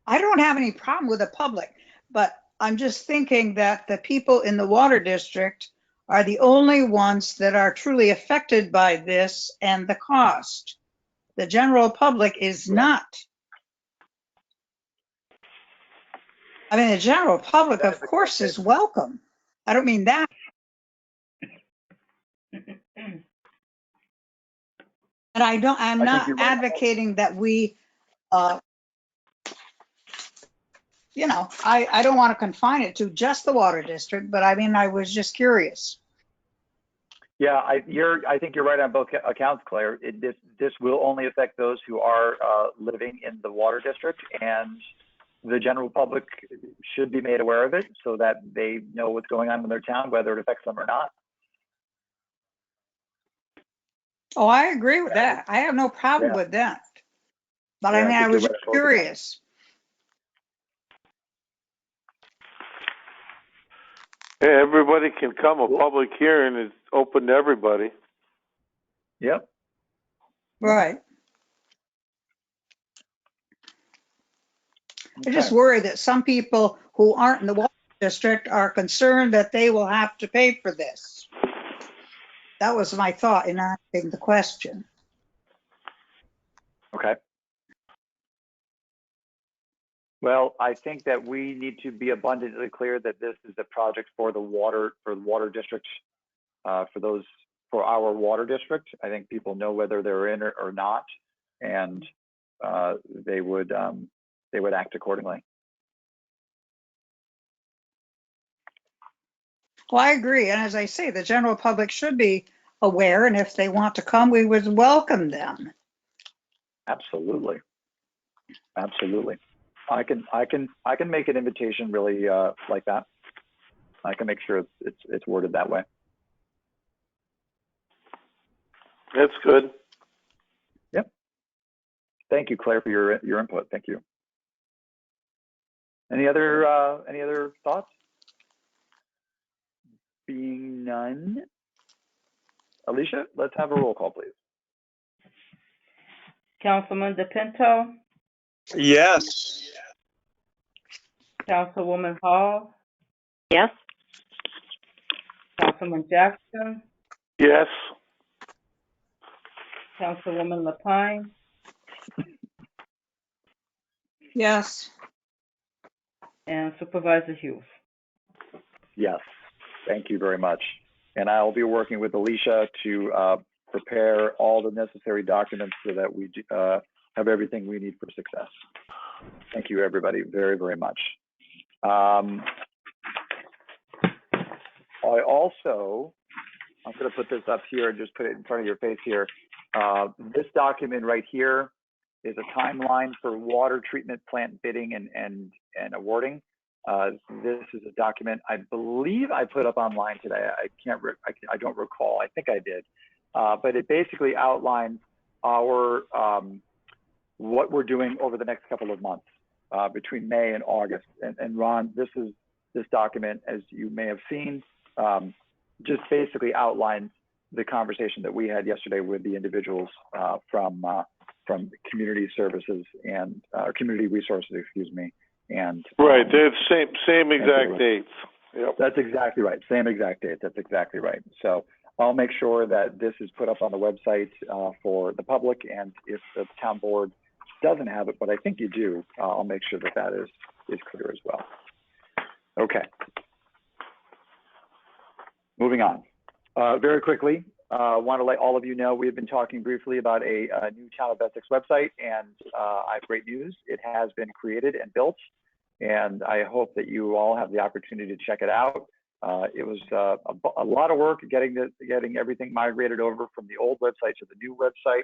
I don't have any problem with the public, but I'm just thinking that the people in the water district are the only ones that are truly affected by this and the cost. The general public is not. I mean, the general public, of course, is welcome. I don't mean that. And I'm not advocating that we You know, I don't want to confine it to just the water district, but I mean, I was just curious. Yeah, I think you're right on both accounts, Claire. This will only affect those who are living in the water district, and the general public should be made aware of it so that they know what's going on in their town, whether it affects them or not. Oh, I agree with that. I have no problem Yeah. with that. But Yeah, I mean, I think was you're just right on both accounts. curious. Yeah, everybody can come. A public hearing is open to everybody. Yep. Right. I Okay. just worry that some people who aren't in the water district are concerned that they will have to pay for this. That was my thought in asking the question. Okay. Well, I think that we need to be abundantly clear that this is a project for the water district, for our water district. I think people know whether they're in it or not, and they would act accordingly. Well, I agree. And as I say, the general public should be aware, and if they want to come, we would welcome them. Absolutely. Absolutely. I can make an invitation really like that. I can make sure it's worded that way. That's good. Yep. Thank you, Claire, for your input. Thank you. Any other thoughts? Being none. Alicia, let's have a roll call, please. Councilman DePinto, Yes. Councilwoman Hall, Yes. Councilman Jackson, Yes. Councilwoman Lapine, Yes. and Supervisor Hughes. Yes. Thank you very much. And I'll be working with Alicia to prepare all the necessary documents so that we have everything we need for success. Thank you, everybody, very, very much. I'm going to put this up here and just put it in front of your face here. This document right here is a timeline for water treatment plant bidding and awarding. This is a document I believe I put up online today. I don't recall. I think I did. But it basically outlines our what we're doing over the next couple of months between May and August. And Ron, this document, as you may have seen, just basically outlines the conversation that we had yesterday with the individuals from community services and community resources, excuse me. And right, they have same exact dates. Yep. That's exactly right. Same exact date. That's exactly right. So I'll make sure that this is put up on the website for the public. And if the town board doesn't have it, but I think you do, I'll make sure that that is clear as well. Okay. Moving on. Very quickly, want to let all of you know we've been talking briefly about a new Town of Essex website, and I have great news. It has been created and built, and I hope that you all have the opportunity to check it out. It was a lot of work getting everything migrated over from the old website to the new website.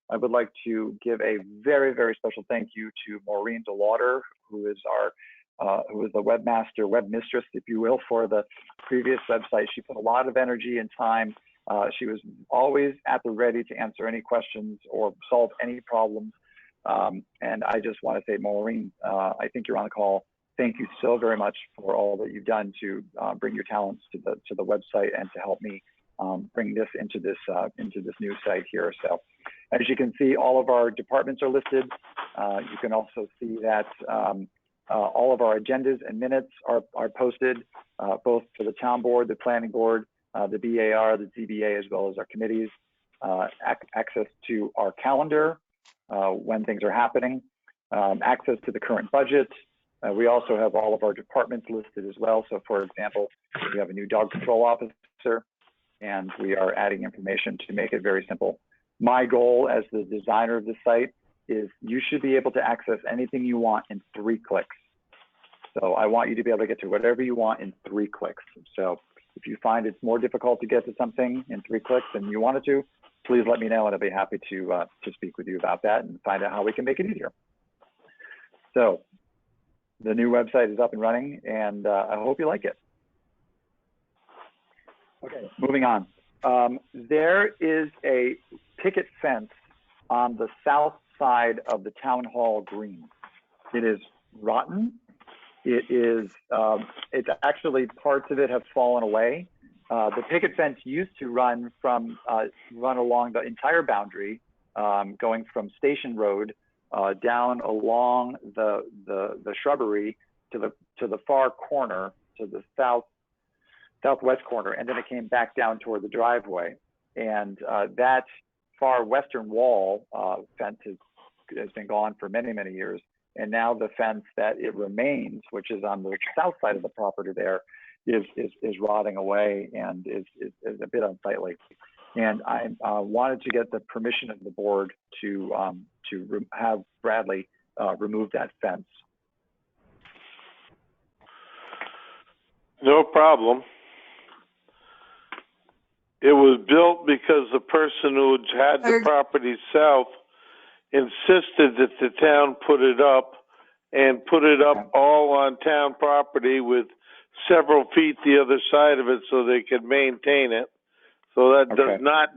I would like to give a very, very special thank you to Maureen DeLauder, who is the webmaster, webmistress, if you will, for the previous website. She put a lot of energy and time. She was always at the ready to answer any questions or solve any problems. And I just want to say, Maureen, I think you're on the call. Thank you so very much for all that you've done to bring your talents to the website and to help me bring this into this new site here. So, as you can see, all of our departments are listed. You can also see that all of our agendas and minutes are posted, both for the town board, the planning board, the BAR, the ZBA, as well as our committees. Access to our calendar when things are happening, access to the current budget. We also have all of our departments listed as well. So, for example, we have a new dog control officer, and we are adding information to make it very simple. My goal as the designer of the site is you should be able to access anything you want in 3 clicks. So I want you to be able to get to whatever you want in 3 clicks. So if you find it's more difficult to get to something in 3 clicks than you wanted to, please let me know, and I'll be happy to speak with you about that and find out how we can make it easier. So the new website is up and running, and I hope you like it. Okay, moving on. There is a picket fence on the south side of the town hall green. It is rotten. It is, it's actually, parts of it have fallen away. The picket fence used to run along the entire boundary, going from Station Road down along the shrubbery to the far corner, to the southwest corner, and then it came back down toward the driveway. And that far western wall fence has been gone for many, many years. And now the fence that it remains, which is on the south side of the property there, is rotting away and is a bit unsightly. And I wanted to get the permission of the board to have Bradley remove that fence. No problem. It was built because the person who had the property south insisted that the town put it up all on town property with several feet the other side of it so they could maintain it. So that does not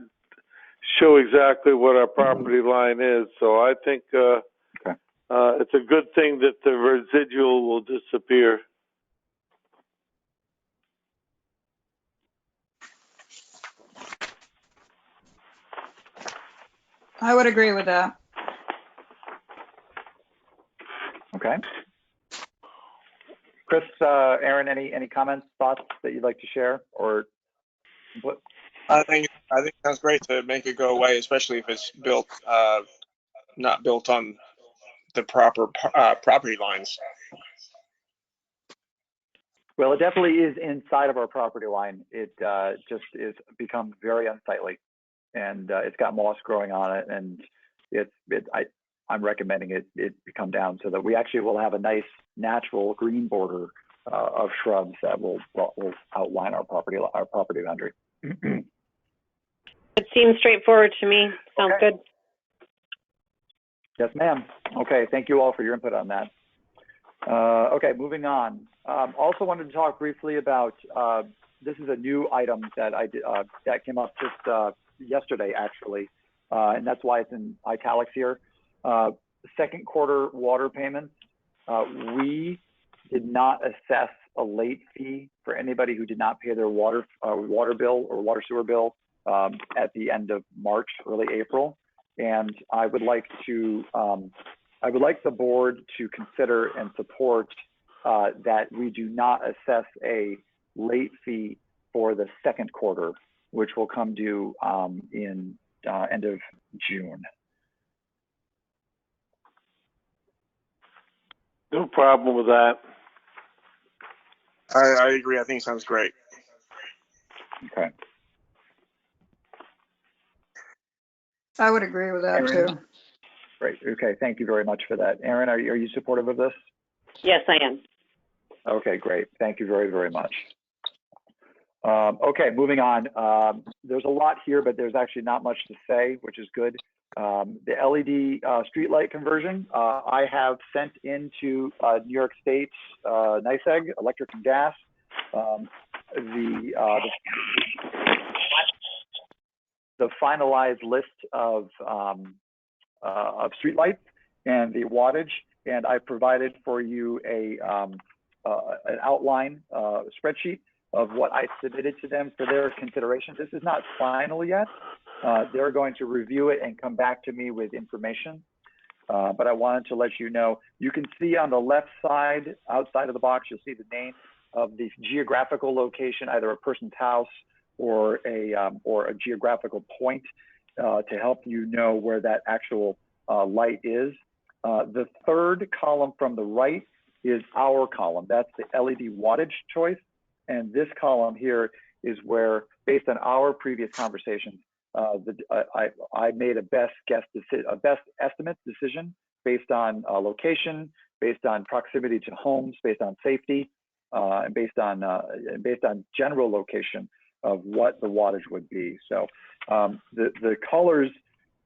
show exactly what our property line is. So I think it's a good thing that the residual will disappear. I would agree with that. Okay. Chris, Aaron, any comments, thoughts that you'd like to share, or what? I think it sounds great to make it go away, especially if it's built not built on the proper property lines. Well, it definitely is inside of our property line. It just is become very unsightly, and it's got moss growing on it, and I'm recommending it come down so that we actually will have a nice natural green border of shrubs that will outline our property boundary. It seems straightforward to me. Sounds good. Yes, ma'am. Okay, thank you all for your input on that. Okay, moving on. Also wanted to talk briefly about, this is a new item that that came up just yesterday, actually, and that's why it's in italics here. Second quarter water payments. We did not assess a late fee for anybody who did not pay their water bill or water sewer bill at the end of March, early April. And I would like the board to consider and support that we do not assess a late fee for the second quarter, which will come due in end of June. No problem with that. I agree. I think it sounds great. Okay. I would agree with that Aaron? too. Great. Okay. Thank you very much for that. Aaron, are you supportive of this? Yes, I am. Okay, great. Thank you very, very much. Okay, moving on. There's a lot here, but there's actually not much to say, which is good. The LED streetlight conversion, I have sent into New York State, NYSEG, Electric and Gas, the finalized list of streetlights and the wattage, and I provided for you an outline spreadsheet of what I submitted to them for their consideration. This is not final yet. They're going to review it and come back to me with information. But I wanted to let you know, you can see on the left side, outside of the box, you'll see the name of the geographical location, either a person's house or a geographical point to help you know where that actual light is. The third column from the right is our column. That's the LED wattage choice. And this column here is where, based on our previous conversations, I made a best estimate decision based on location, based on proximity to homes, based on safety, and based on general location of what the wattage would be. So the colors,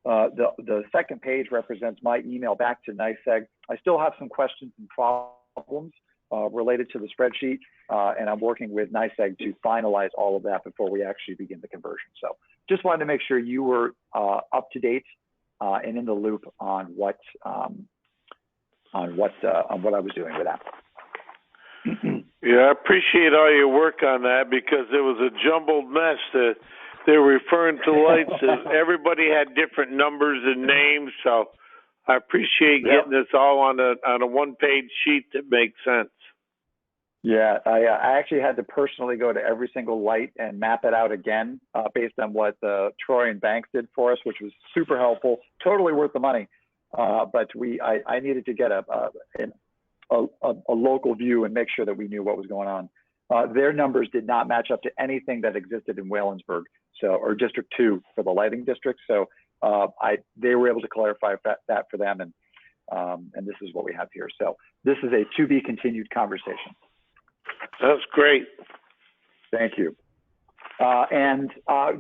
the second page represents my email back to NYSEG. I still have some questions and problems related to the spreadsheet, and I'm working with NYSEG to finalize all of that before we actually begin the conversion. So just wanted to make sure you were up to date and in the loop on what I was doing with that. Yeah, I appreciate all your work on that because it was a jumbled mess. They're referring to lights. Everybody had different numbers and names, so I appreciate getting this all on a one-page sheet that makes sense. Yeah, I actually had to personally go to every single light and map it out again based on what Troy and Banks did for us, which was super helpful, totally worth the money. But I needed to get a local view and make sure that we knew what was going on. Their numbers did not match up to anything that existed in Waylandburg, or District 2 for the lighting district. So they were able to clarify that for them, and this is what we have here. So this is a to be continued conversation. That's great. Thank you. And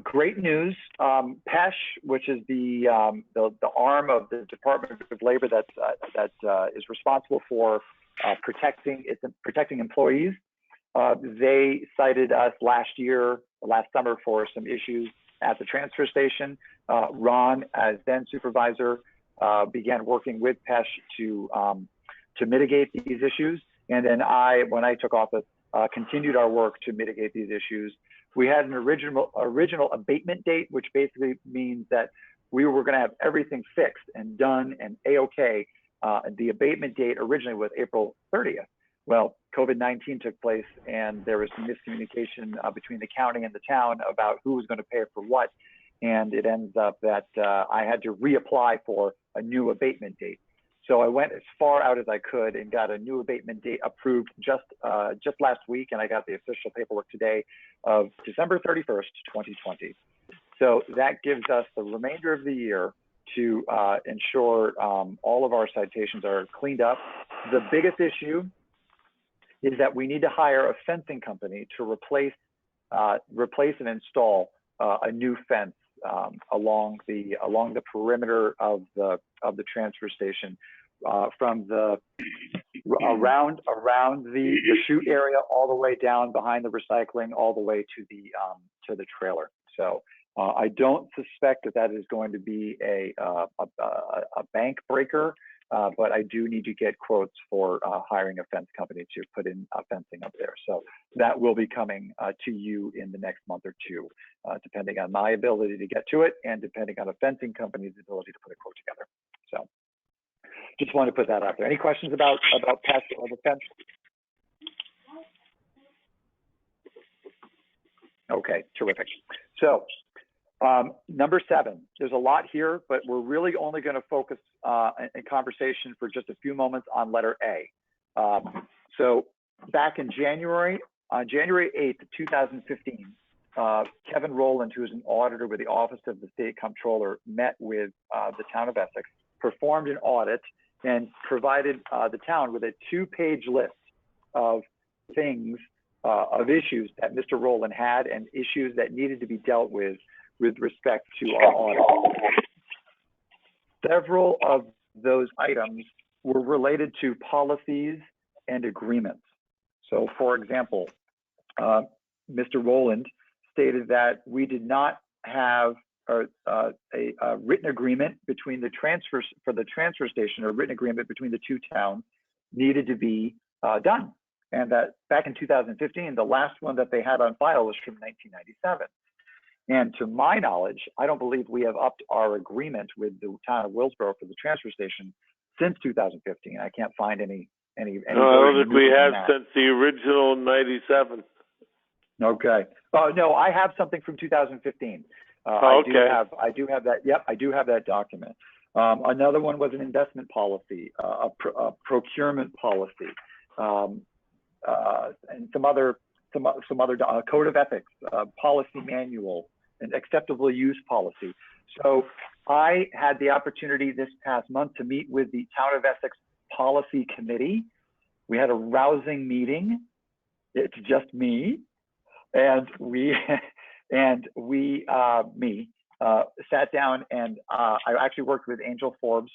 great news, PESH, which is the arm of the Department of Labor that is responsible for protecting employees. They cited us last summer for some issues at the transfer station. Ron, as then supervisor, began working with PESH to mitigate these issues. And then when I took office, continued our work to mitigate these issues. We had an original abatement date, which basically means that we were going to have everything fixed and done and A-OK. The abatement date originally was April 30th. Well, COVID-19 took place, and there was some miscommunication between the county and the town about who was going to pay for what. And it ends up that I had to reapply for a new abatement date. So I went as far out as I could and got a new abatement date approved just last week, and I got the official paperwork today of December 31st, 2020. So that gives us the remainder of the year to ensure all of our citations are cleaned up. The biggest issue is that we need to hire a fencing company to replace and install a new fence along the perimeter of the transfer station, from around the chute area all the way down behind the recycling, all the way to the trailer. So I don't suspect that is going to be a bank breaker, but I do need to get quotes for hiring a fence company to put in fencing up there. So that will be coming to you in the next month or two, depending on my ability to get to it and depending on a fencing company's ability to put a quote together. So just wanted to put that out there. Any questions about PESH or the fence? Okay, terrific. So number 7, there's a lot here, but we're really only going to focus in conversation for just a few moments on letter A. So back in January, on January 8th, 2015, Kevin Rowland, who is an auditor with the Office of the State Comptroller, met with the town of Essex, performed an audit, and provided the town with a 2-page list of things, of issues that Mr. Rowland had and issues that needed to be dealt with respect to our audit. Several of those items were related to policies and agreements. So for example, Mr. Rowland stated that we did not have a written agreement between the transfers for the transfer station, or written agreement between the two towns needed to be done. And that back in 2015, the last one that they had on file was from 1997. And to my knowledge, I don't believe we have upped our agreement with the town of Willsboro for the transfer station since 2015. I can't find any. No, I don't think we have since the original 97. Okay. No, I have something from 2015. Okay. I do have that. Yep, I do have that document. Another one was an investment policy, a procurement policy, and some other code of ethics, policy manual, an acceptable use policy. So I had the opportunity this past month to meet with the Town of Essex Policy Committee. We had a rousing meeting. It's just me, and we sat down, and I actually worked with Angel Forbes,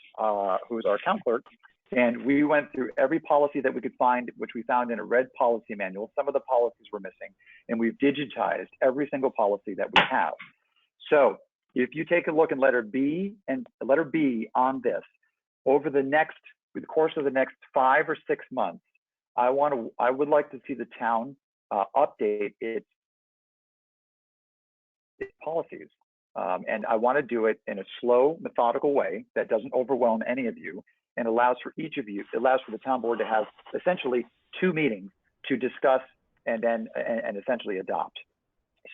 who's our town clerk, and we went through every policy that we could find, which we found in a red policy manual. Some of the policies were missing, and we've digitized every single policy that we have. So if you take a look in letter B on this, over the course of the next 5 or 6 months, I would like to see the town update its policies. And I want to do it in a slow, methodical way that doesn't overwhelm any of you, and allows for the town board to have essentially 2 meetings to discuss and essentially adopt.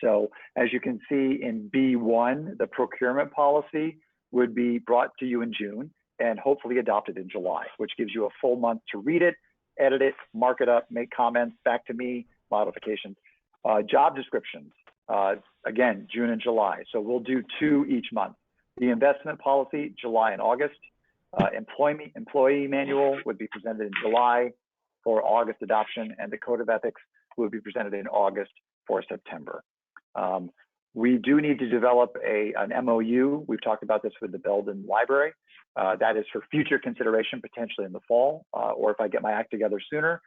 So as you can see in B1, the procurement policy would be brought to you in June and hopefully adopted in July, which gives you a full month to read it, edit it, mark it up, make comments back to me, modifications. Job descriptions, again, June and July. So we'll do 2 each month. The investment policy, July and August. Employee manual would be presented in July for August adoption, and the code of ethics would be presented in August for September. We do need to develop an MOU. We've talked about this with the Belden Library. That is for future consideration, potentially in the fall, or if I get my act together sooner,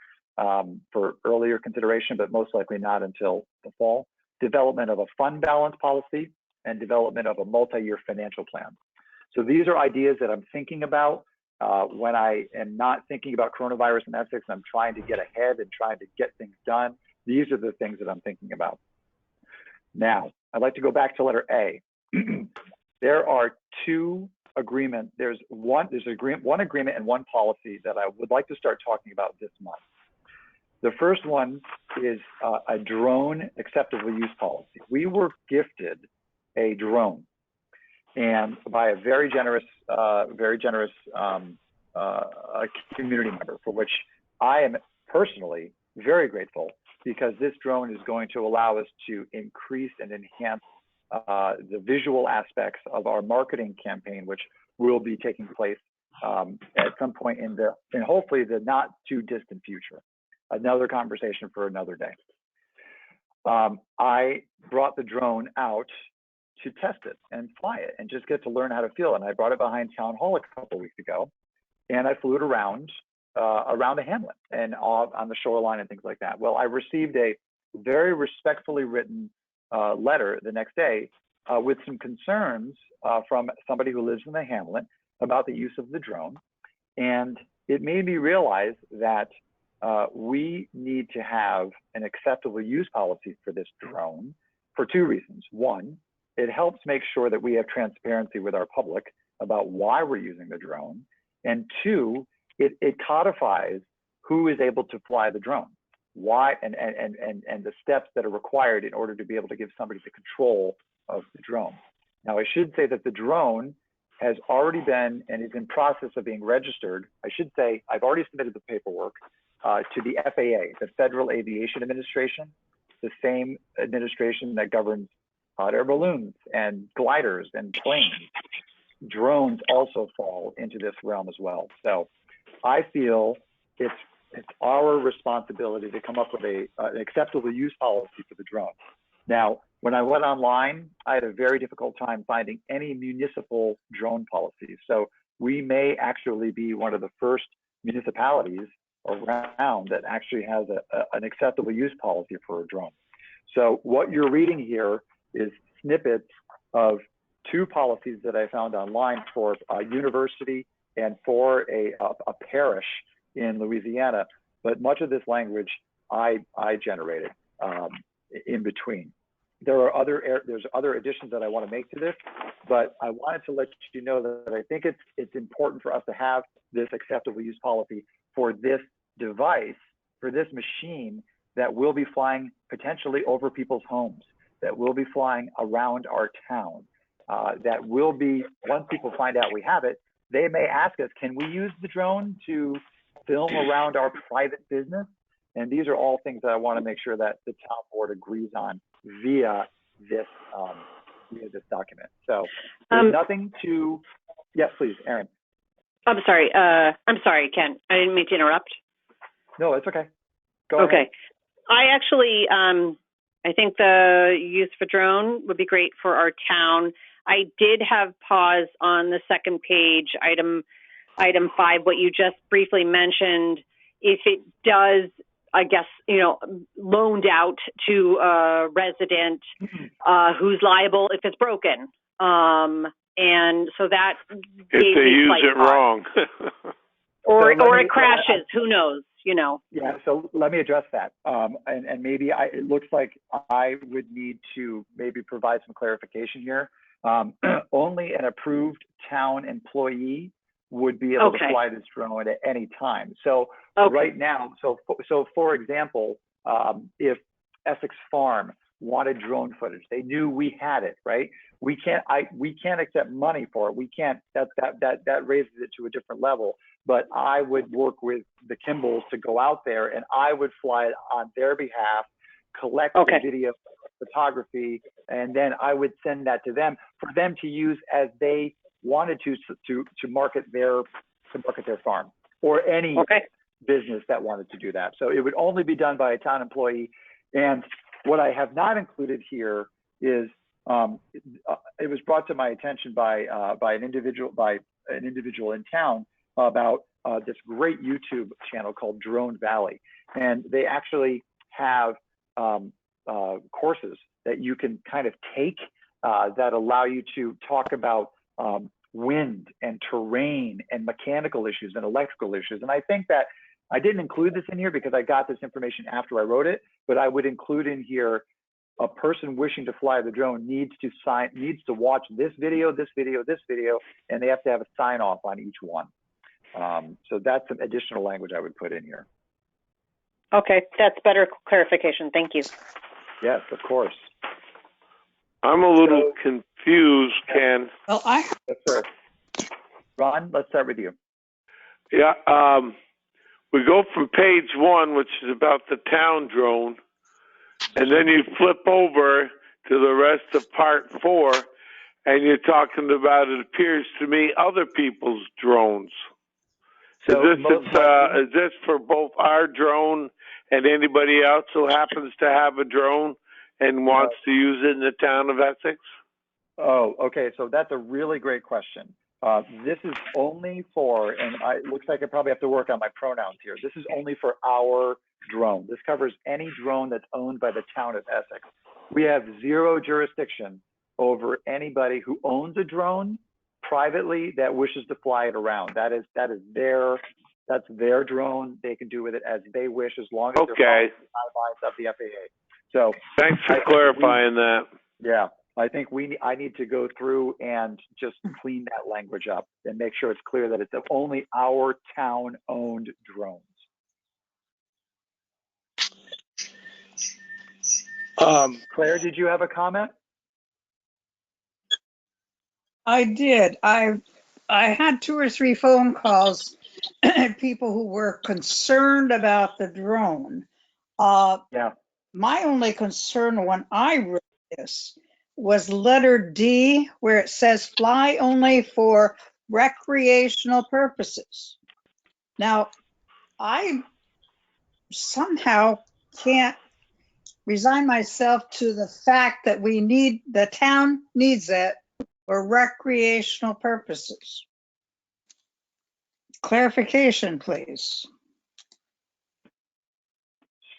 for earlier consideration, but most likely not until the fall. Development of a fund balance policy and development of a multi-year financial plan. So these are ideas that I'm thinking about when I am not thinking about coronavirus and Essex. I'm trying to get ahead and trying to get things done. These are the things that I'm thinking about. Now, I'd like to go back to letter A. There are 2 agreements. There's one agreement and 1 policy that I would like to start talking about this month. The first one is a drone acceptable use policy. We were gifted a drone, and by a very generous community member, for which I am personally very grateful, because this drone is going to allow us to increase and enhance the visual aspects of our marketing campaign, which will be taking place at some point in hopefully the not too distant future. Another conversation for another day. I brought the drone out to test it and fly it and just get to learn how to feel. And I brought it behind Town Hall a couple of weeks ago, and I flew it around the hamlet and on the shoreline and things like that. Well, I received a very respectfully written letter the next day with some concerns from somebody who lives in the hamlet about the use of the drone. And it made me realize that we need to have an acceptable use policy for this drone for 2 reasons. 1, it helps make sure that we have transparency with our public about why we're using the drone. And 2, it codifies who is able to fly the drone, why, and the steps that are required in order to be able to give somebody the control of the drone. Now, I should say that the drone has already been and is in process of being registered. I should say I've already submitted the paperwork to the FAA, the Federal Aviation Administration, the same administration that governs hot air balloons and gliders and planes. Drones also fall into this realm as well. So I feel it's our responsibility to come up with an acceptable use policy for the drone. Now, when I went online, I had a very difficult time finding any municipal drone policies. So we may actually be one of the first municipalities around that actually has an acceptable use policy for a drone. So what you're reading here is snippets of 2 policies that I found online for a university and for a parish in Louisiana, but much of this language I generated in between. There's other additions that I want to make to this, but I wanted to let you know that I think it's important for us to have this acceptable use policy for this device, for this machine that will be flying potentially over people's homes, that will be flying around our town, that will be, once people find out we have it, they may ask us, can we use the drone to film around our private business? And these are all things that I want to make sure that the town board agrees on via this via this document. So there's nothing to, yes, please, Erin. I'm sorry, Ken. I didn't mean to interrupt. No, it's okay. Go ahead. Okay. I actually, I think the use of a drone would be great for our town. I did have pause on the second page, item 5, what you just briefly mentioned. If it does, I guess, loaned out to a resident who's liable if it's broken. And so that if they use it wrong. or it crashes, who knows, Yeah, so let me address that. And maybe it looks like I would need to maybe provide some clarification here. Only an approved town employee would be able to fly this drone at any time. So right now, so for example, if Essex Farm wanted drone footage, they knew we had it, right? We can't accept money for it. We can't, that raises it to a different level. But I would work with the Kimballs to go out there, and I would fly it on their behalf, collect the video photography, and then I would send that to them for them to use as they wanted to market their farm, or any business that wanted to do that. So it would only be done by a town employee. And what I have not included here is it was brought to my attention by an individual in town about this great YouTube channel called Drone Valley, and they actually have courses that you can kind of take that allow you to talk about wind and terrain and mechanical issues and electrical issues. And I think that I didn't include this in here because I got this information after I wrote it, but I would include in here a person wishing to fly the drone needs to watch this video, and they have to have a sign off on each one. So that's some additional language I would put in here. Okay, that's better clarification. Thank you. Yes, of course. I'm a little confused, Ken. Well, Yes, sir. Ron, let's start with you. Yeah, we go from page 1, which is about the town drone, and then you flip over to the rest of part 4, and you're talking about, it appears to me, other people's drones. So is this for both our drone and anybody else who happens to have a drone and wants to use it in the town of Essex? Oh, okay. So that's a really great question. This is only for, and it looks like I probably have to work on my pronouns here. This is only for our drone. This covers any drone that's owned by the town of Essex. We have zero jurisdiction over anybody who owns a drone privately that wishes to fly it around. That's their drone. They can do with it as they wish, as long as they're following the guidelines of the FAA. So thanks for clarifying that. Yeah, I think I need to go through and just clean that language up and make sure it's clear that it's only our town-owned drones. Claire, did you have a comment? I did. I had 2 or 3 phone calls, people who were concerned about the drone. Yeah. My only concern when I wrote this was letter D, where it says fly only for recreational purposes. Now, I somehow can't resign myself to the fact that the town needs it for recreational purposes. Clarification, please.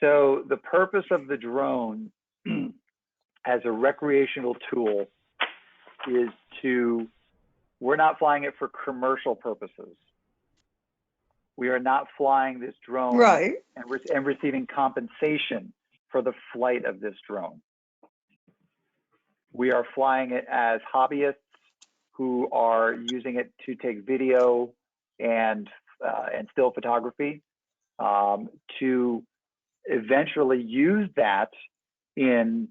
So the purpose of the drone as a recreational tool is we're not flying it for commercial purposes. We are not flying this drone and receiving compensation for the flight of this drone. We are flying it as hobbyists who are using it to take video and still photography, to eventually use that in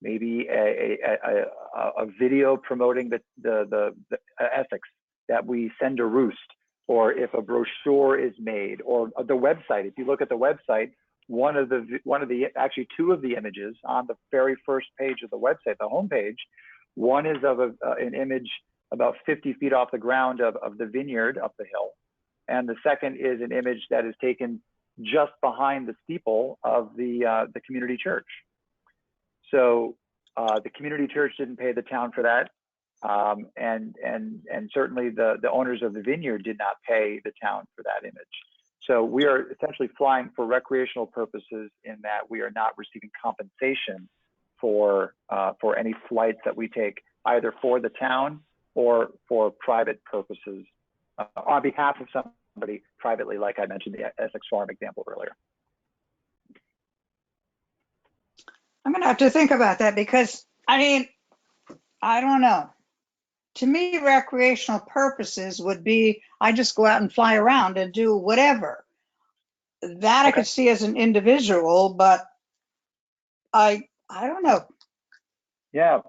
maybe a video promoting the Essex that we send to Roost, or if a brochure is made, or the website. If you look at the website, actually 2 of the images on the very first page of the website, the homepage, One is of an image about 50 feet off the ground of the vineyard up the hill. And the second is an image that is taken just behind the steeple of the community church. So the community church didn't pay the town for that. And certainly the owners of the vineyard did not pay the town for that image. So we are essentially flying for recreational purposes in that we are not receiving compensation for any flights that we take, either for the town or for private purposes on behalf of somebody privately, like I mentioned the Essex Farm example earlier. I'm going to have to think about that because, I mean, I don't know. To me, recreational purposes would be, I just go out and fly around and do whatever. That I could see as an individual, but I don't know. Yeah,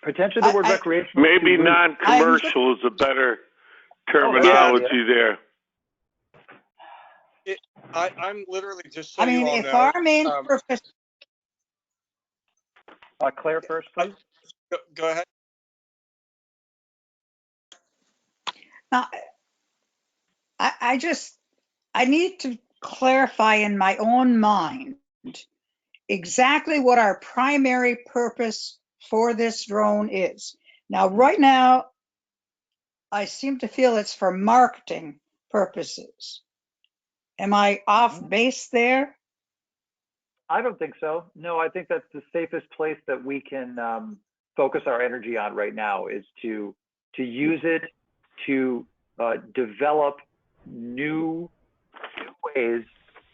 potentially the word recreational. Maybe non-commercial is a better terminology there. I'm literally just so I mean, you all if know, our main purpose. Claire first, please. Go ahead. Now, I need to clarify in my own mind exactly what our primary purpose for this drone is. Now, right now, I seem to feel it's for marketing purposes. Am I off base there? I don't think so. No, I think that's the safest place that we can focus our energy on right now is to use it to develop new ways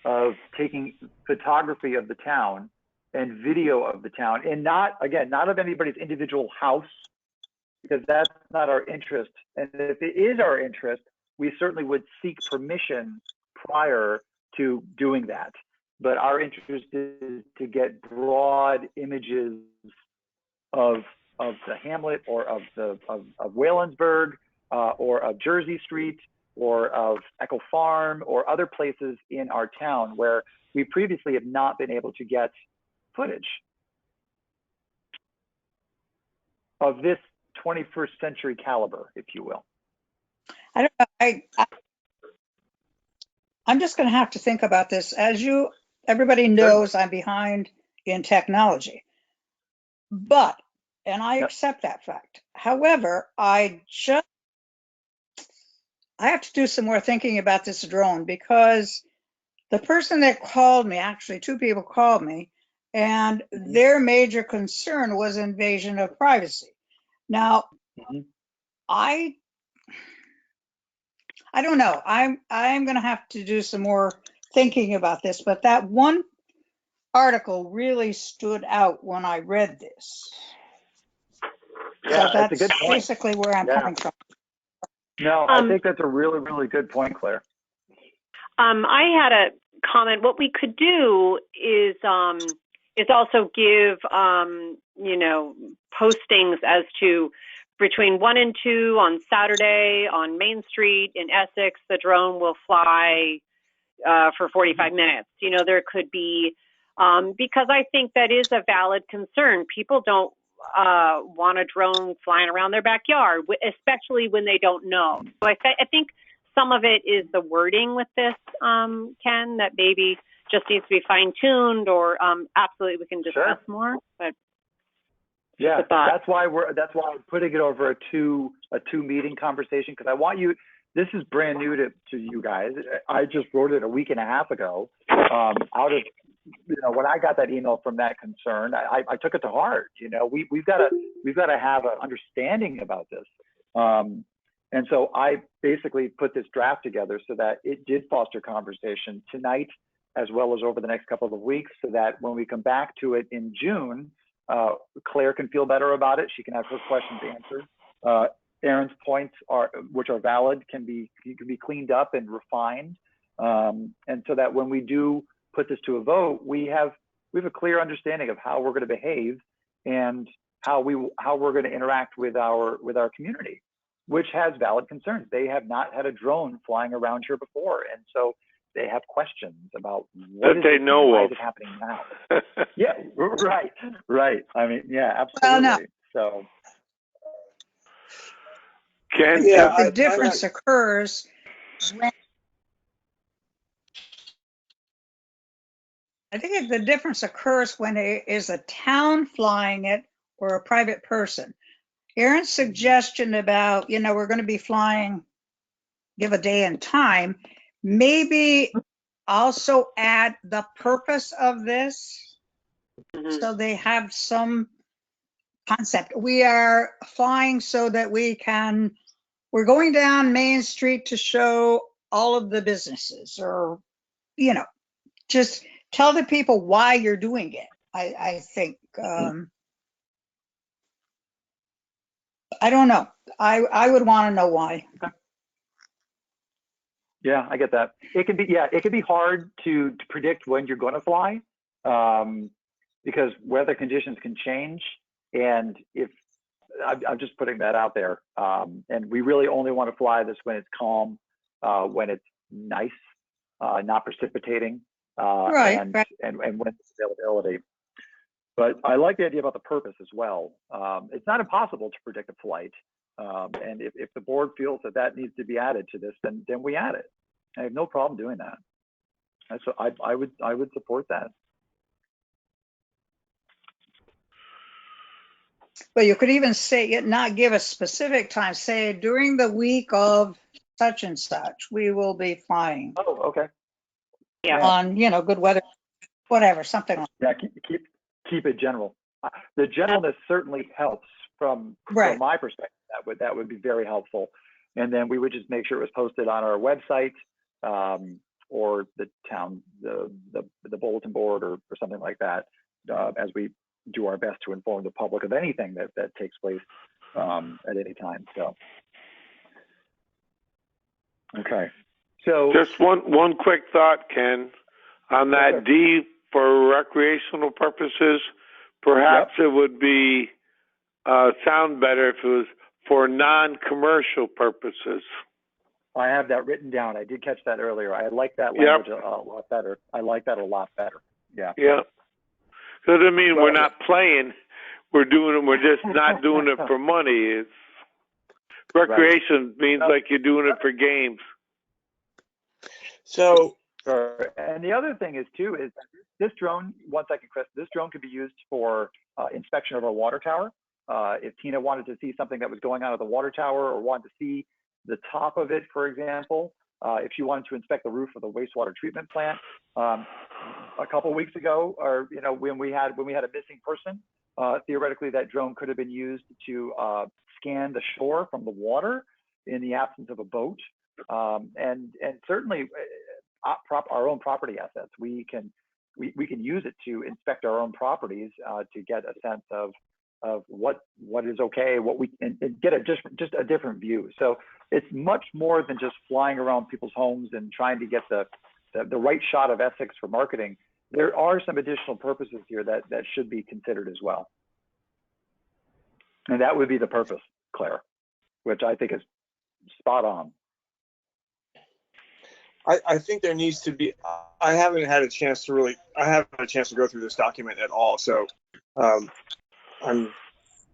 of taking photography of the town and video of the town, and not of anybody's individual house, because that's not our interest. And if it is our interest, we certainly would seek permission prior to doing that. But our interest is to get broad images of the hamlet or of Waylandsburg or of Jersey Street or of Echo Farm or other places in our town where we previously have not been able to get footage of this 21st century caliber, if you will. I don't know. I'm just going to have to think about this. As everybody knows, I'm behind in technology, and I accept that fact. However, I have to do some more thinking about this drone because the person that called me, actually 2 people called me, and their major concern was invasion of privacy. Now, I don't know. I'm going to have to do some more thinking about this, but that one article really stood out when I read this. Yeah, so that's a good point. Basically where I'm coming from. No, I think that's a really, really good point, Claire. I had a comment. What we could do is also give postings as to between 1 and 2 on Saturday on Main Street in Essex, the drone will fly for 45 minutes. There could be, because I think that is a valid concern. People don't want a drone flying around their backyard, especially when they don't know. So I think some of it is the wording with this, Ken, that maybe just needs to be fine-tuned, or absolutely we can discuss more. But yeah, that's why I'm putting it over a two meeting conversation, because I want you. This is brand new to you guys. I just wrote it a week and a half ago. Out of when I got that email from that concern, I took it to heart. We've got to have an understanding about this. And so I basically put this draft together so that it did foster conversation tonight, as well as over the next couple of weeks, so that when we come back to it in June, Claire can feel better about it. She can have her questions answered. Aaron's points which are valid, can be cleaned up and refined. And so that when we do put this to a vote, we have a clear understanding of how we're going to behave and how we're going to interact with our community, which has valid concerns. They have not had a drone flying around here before, and so they have questions about what is it happening now. Yeah, right. I mean, yeah, absolutely. Well, no. So Ken? Yeah, The difference occurs when, I think the difference occurs when it is a town flying it or a private person. Aaron's suggestion about, we're going to be flying, give a day and time, maybe also add the purpose of this Mhm. so they have some concept. We are flying so that we're going down Main Street to show all of the businesses, or, just tell the people why you're doing it. I think, I don't know. I would want to know why. Yeah, I get that. It can be hard to predict when you're going to fly, because weather conditions can change. And if I'm just putting that out there, and we really only want to fly this when it's calm, when it's nice, not precipitating, Right, and, right. and when it's availability. But I like the idea about the purpose as well. It's not impossible to predict a flight. And if the board feels that needs to be added to this, then we add it. I have no problem doing that. So I would support that. But you could even say, not give a specific time, say during the week of such and such, we will be flying Oh, okay. Yeah. on, good weather, whatever, something like Yeah, keep it general. The generalness certainly helps from Right. my perspective. That would be very helpful. And then we would just make sure it was posted on our website, or the town, the bulletin board, or something like that, as we do our best to inform the public of anything that takes place at any time. So, okay. So Just one quick thought, Ken, on that Sure. D for recreational purposes. Perhaps it would be sound better if it was for non-commercial purposes. I have that written down. I did catch that earlier. I like that language a lot better. I like that a lot better. Yeah. Yeah. Doesn't mean Well, we're not playing. We're doing it. We're just not doing it for money. It's recreation means like you're doing it for games. So, Sure. And the other thing is too, is this drone, one second, Chris, this drone could be used for inspection of our water tower. If Tina wanted to see something that was going on at the water tower, or wanted to see the top of it, for example, if she wanted to inspect the roof of the wastewater treatment plant, a couple of weeks ago, or when we had a missing person, theoretically that drone could have been used to scan the shore from the water in the absence of a boat, and certainly our own property assets. We can use it to inspect our own properties, to get a sense of what is okay, what we and get just a different view. So it's much more than just flying around people's homes and trying to get the right shot of Essex for marketing. There are some additional purposes here that should be considered as well. And that would be the purpose, Claire, which I think is spot on. I think there needs to be, I haven't had a chance to go through this document at all. So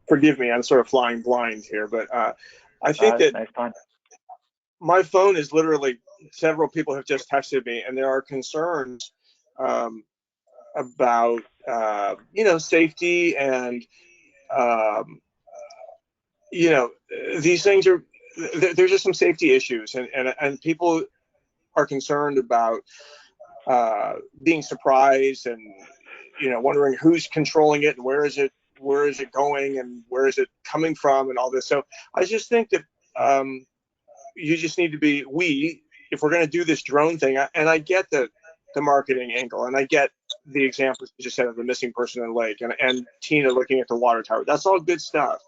forgive me, I'm sort of flying blind here, but I think that nice time. My phone is literally, several people have just texted me, and there are concerns about, safety and, these things are, there's just some safety issues, and people are concerned about being surprised and, wondering who's controlling it and where is it going and where is it coming from and all this. So I just think that you just need to be, if we're going to do this drone thing, and I get the marketing angle, and I get the examples you just said of the missing person in the lake, and Tina looking at the water tower. That's all good stuff.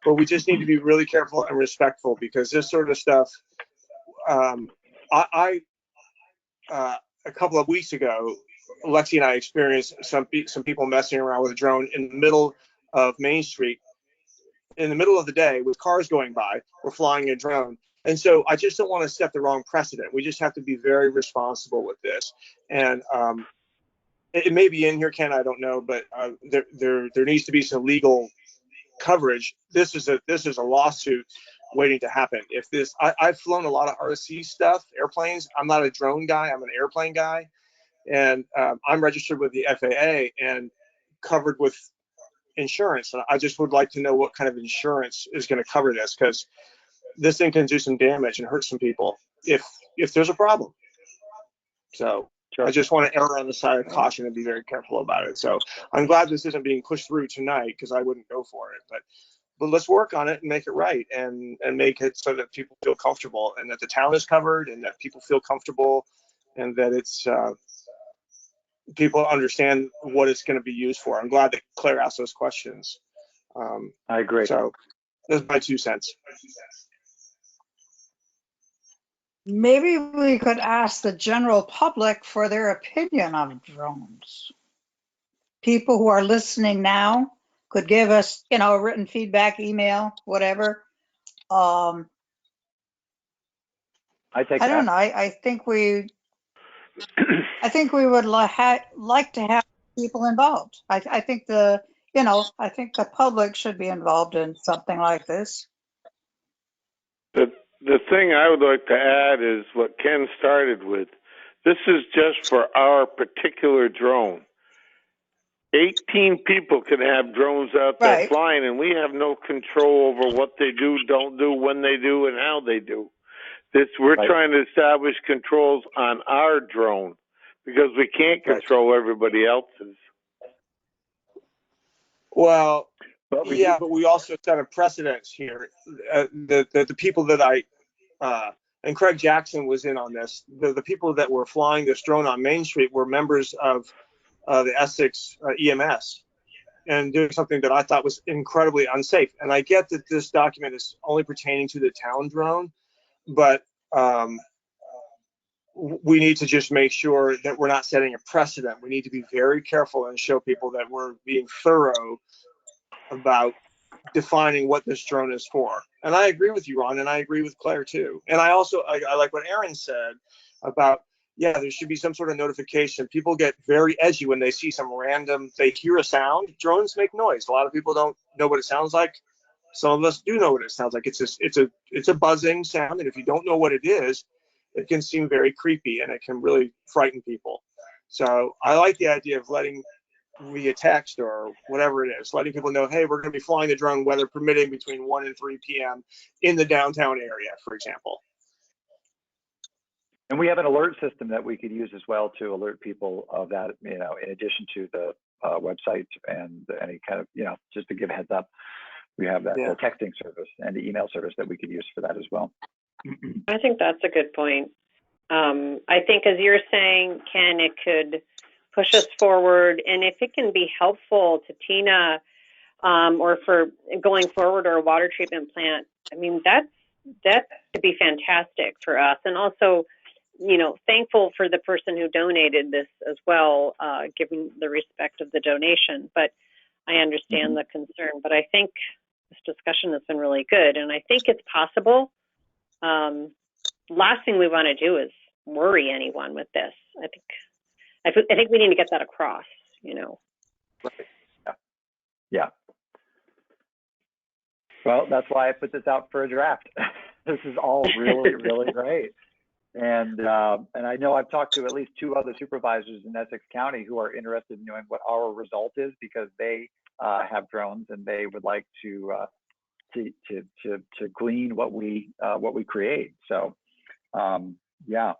But we just need to be really careful and respectful, because this sort of stuff, a couple of weeks ago, Lexi and I experienced some people messing around with a drone in the middle of Main Street, in the middle of the day, with cars going by. We're flying a drone. And so I just don't want to set the wrong precedent. We just have to be very responsible with this. And it may be in here, Ken, I don't know, but there needs to be some legal coverage. This is a lawsuit waiting to happen. If this, I've flown a lot of RC stuff, airplanes. I'm not a drone guy. I'm an airplane guy, and I'm registered with the FAA and covered with insurance. And I just would like to know what kind of insurance is going to cover this, because this thing can do some damage and hurt some people if there's a problem. So I just want to err on the side of caution and be very careful about it. So I'm glad this isn't being pushed through tonight, because I wouldn't go for it. But let's work on it and make it right, and make it so that people feel comfortable, and that the town is covered, and that people feel comfortable, and that it's people understand what it's going to be used for. I'm glad that Claire asked those questions. I agree. So that's my 2 cents. Maybe we could ask the general public for their opinion on drones. People who are listening now could give us, written feedback, email, whatever. I take I that. don't know. I think we would like to have people involved. I think the public should be involved in something like this. The thing I would like to add is what Ken started with. This is just for our particular drone. 18 people can have drones out there Right. flying, and we have no control over what they do, don't do, when they do, and how they do. We're Right. trying to establish controls on our drone, because we can't control everybody else's. Well, But we also set a precedence here. The people that and Craig Jackson was in on this. The people that were flying this drone on Main Street were members of the Essex EMS, and doing something that I thought was incredibly unsafe. And I get that this document is only pertaining to the town drone, but we need to just make sure that we're not setting a precedent. We need to be very careful and show people that we're being thorough about defining what this drone is for. And I agree with you, Ron, and I agree with Claire too. And I also, I like what Aaron said about, there should be some sort of notification. People get very edgy when they see some random, they hear a sound. Drones make noise. A lot of people don't know what it sounds like. Some of us do know what it sounds like. It's a buzzing sound, and if you don't know what it is, it can seem very creepy, and it can really frighten people. So I like the idea of letting via text or whatever it is, letting people know, hey, we're going to be flying the drone, weather permitting, between 1 and 3 p.m. in the downtown area, for example. And we have an alert system that we could use as well to alert people of that, in addition to the website and any kind of, just to give a heads up. We have that texting service and the email service that we could use for that as well. I think that's a good point. I think, as you're saying, Ken, it could push us forward, and if it can be helpful to Tina, or for going forward, or a water treatment plant, I mean, that could be fantastic for us. And also, thankful for the person who donated this as well, given the respect of the donation. But I understand the concern. But I think this discussion has been really good, and I think it's possible. Last thing we want to do is worry anyone with this. I think we need to get that across, Right. Yeah. Well, that's why I put this out for a draft. This is all really, really great. And I know I've talked to at least 2 other supervisors in Essex County who are interested in knowing what our result is, because they have drones and they would like to glean what we create. So yeah.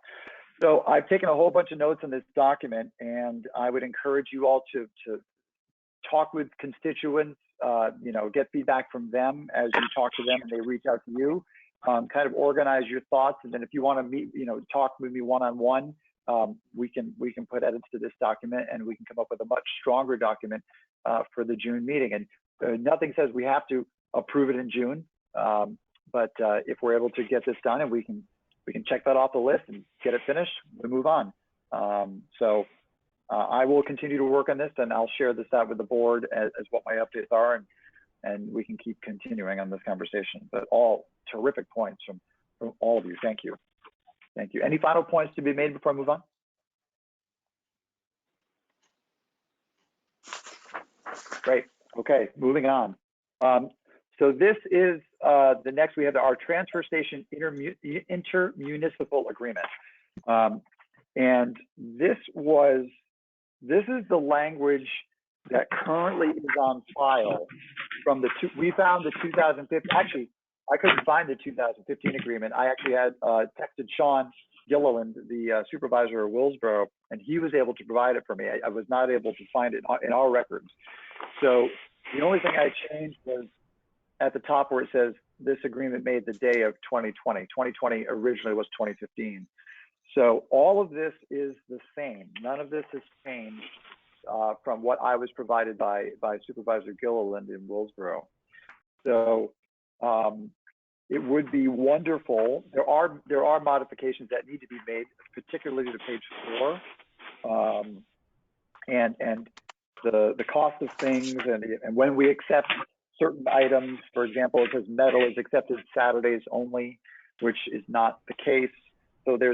So I've taken a whole bunch of notes on this document, and I would encourage you all to talk with constituents, get feedback from them as you talk to them and they reach out to you. Kind of organize your thoughts, and then if you want to meet, talk with me one-on-one, we can put edits to this document, and we can come up with a much stronger document for the June meeting. And nothing says we have to approve it in June, but if we're able to get this done and we can check that off the list and get it finished, we move on. So I will continue to work on this, and I'll share this out with the board as what my updates are, and we can keep continuing on this conversation. But all terrific points from all of you. Thank you. Thank you. Any final points to be made before I move on? Great. Okay, moving on. So this is the next, we have our transfer station intermunicipal agreement. And this is the language that currently is on file from we found the 2015, actually, I couldn't find the 2015 agreement. I actually had texted Sean Gilliland, the supervisor of Willsboro, and he was able to provide it for me. I was not able to find it in our records. So the only thing I changed was at the top where it says this agreement made the day of 2020. 2020 originally was 2015. So all of this is the same. None of this has changed from what I was provided by Supervisor Gilliland in Willsboro. So it would be wonderful. There are modifications that need to be made, particularly to page 4, and the cost of things, and when we accept certain items. For example, it says metal is accepted Saturdays only, which is not the case. So there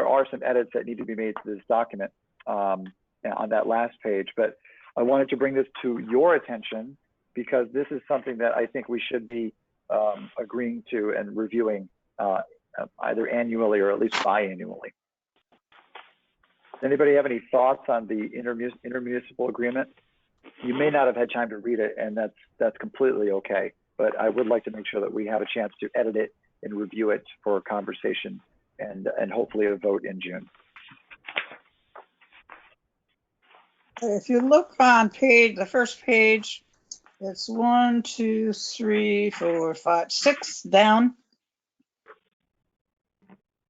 are some edits that need to be made to this document on that last page. But I wanted to bring this to your attention because this is something that I think we should be agreeing to and reviewing either annually or at least biannually. Does anybody have any thoughts on the intermunicipal agreement? You may not have had time to read it, and that's completely okay. But I would like to make sure that we have a chance to edit it and review it for a conversation and hopefully a vote in June. If you look on the first page, it's 1, 2, 3, 4, 5, 6 down,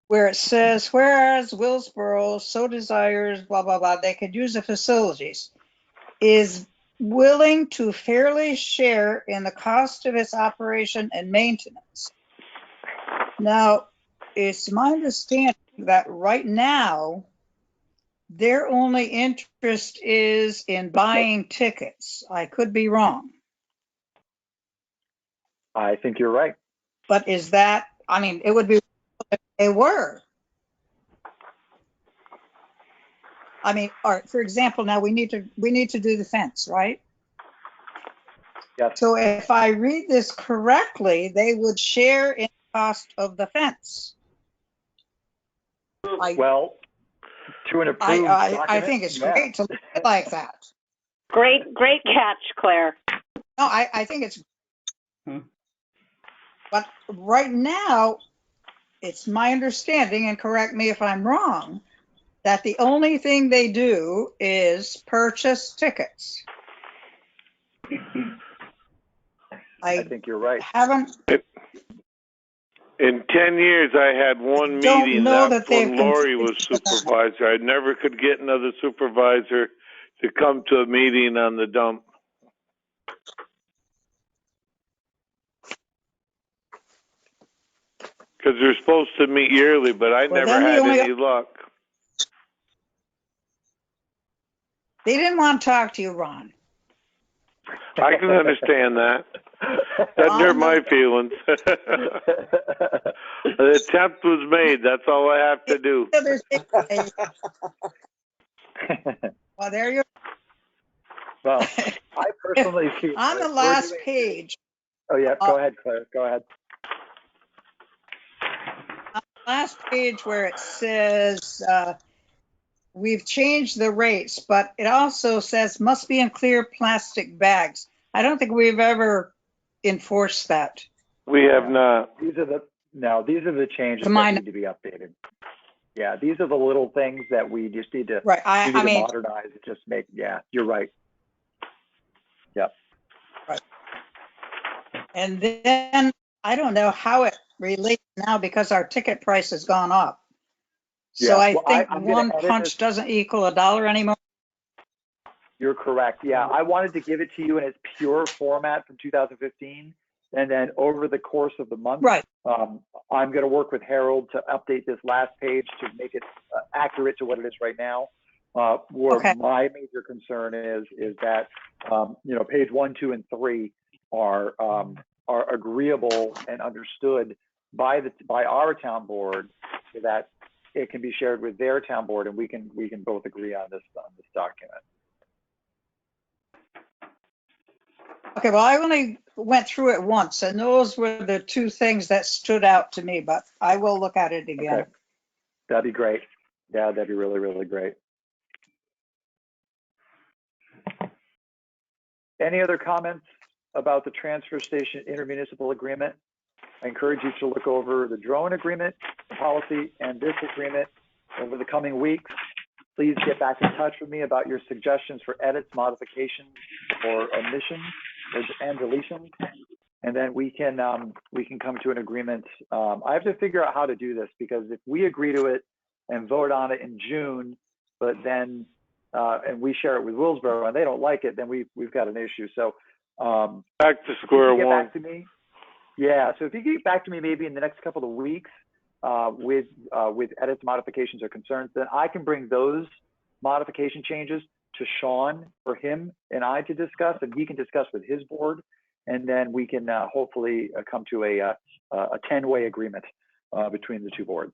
where it says, whereas Willsboro so desires, blah, blah, blah, they could use the facilities, is willing to fairly share in the cost of its operation and maintenance. Now, it's my understanding that right now, their only interest is in buying tickets. I could be wrong. I think you're right. But is that, I mean, it would be if they were. I mean, all right, for example, now we need to do the fence, right? Yes. So if I read this correctly, they would share in the cost of the fence. Well, to an approved document, I think it's great to look at it like that. Great catch, Claire. No, I think it's, but right now, it's my understanding, and correct me if I'm wrong, that the only thing they do is purchase tickets. I think you're right. Haven't. In 10 years, I had one Don't meeting know that that they've when Lori was completed that. supervisor. I never could get another supervisor to come to a meeting on the dump. Because they're supposed to meet yearly, but I Well, never then had any luck. They didn't want to talk to you, Ron. I can understand that. Doesn't hurt my feelings. The attempt was made. That's all I have to do. Well, there you Well, I personally feel on the last page. Oh yeah, go ahead, Claire. Go ahead. On the last page where it says we've changed the rates, but it also says must be in clear plastic bags. I don't think we've ever enforced that. We have not. These are the changes To my that need to be updated. Yeah, these are the little things that we just need to, Right. I mean, modernize and just make. Yeah, you're right. Yep. Right. And then I don't know how it relates now because our ticket price has gone up. So Yeah, I well, think I'm gonna one edit punch this. doesn't equal $1 anymore. You're correct. Yeah, I wanted to give it to you in its pure format from 2015, and then over the course of the month, Right. I'm going to work with Harold to update this last page to make it accurate to what it is right now. Where Okay. my major concern is that page 1, 2, and 3 are agreeable and understood by our town board, so that it can be shared with their town board, and we can both agree on this document. Okay, well, I only went through it once, and those were the two things that stood out to me, but I will look at it again. Okay. That'd be great. Yeah, that'd be really, really great. Any other comments about the transfer station intermunicipal agreement? I encourage you to look over the drone agreement policy and this agreement over the coming weeks. Please get back in touch with me about your suggestions for edits, modifications, or omissions and deletions. And then we can come to an agreement. I have to figure out how to do this, because if we agree to it and vote on it in June, but then and we share it with Willsboro and they don't like it, then we've got an issue. So back to square get one. back to me. Yeah, so if you get back to me maybe in the next couple of weeks with edits, modifications, or concerns, then I can bring those modification changes to Sean for him and I to discuss, and he can discuss with his board, and then we can hopefully come to a 10-way agreement between the two boards.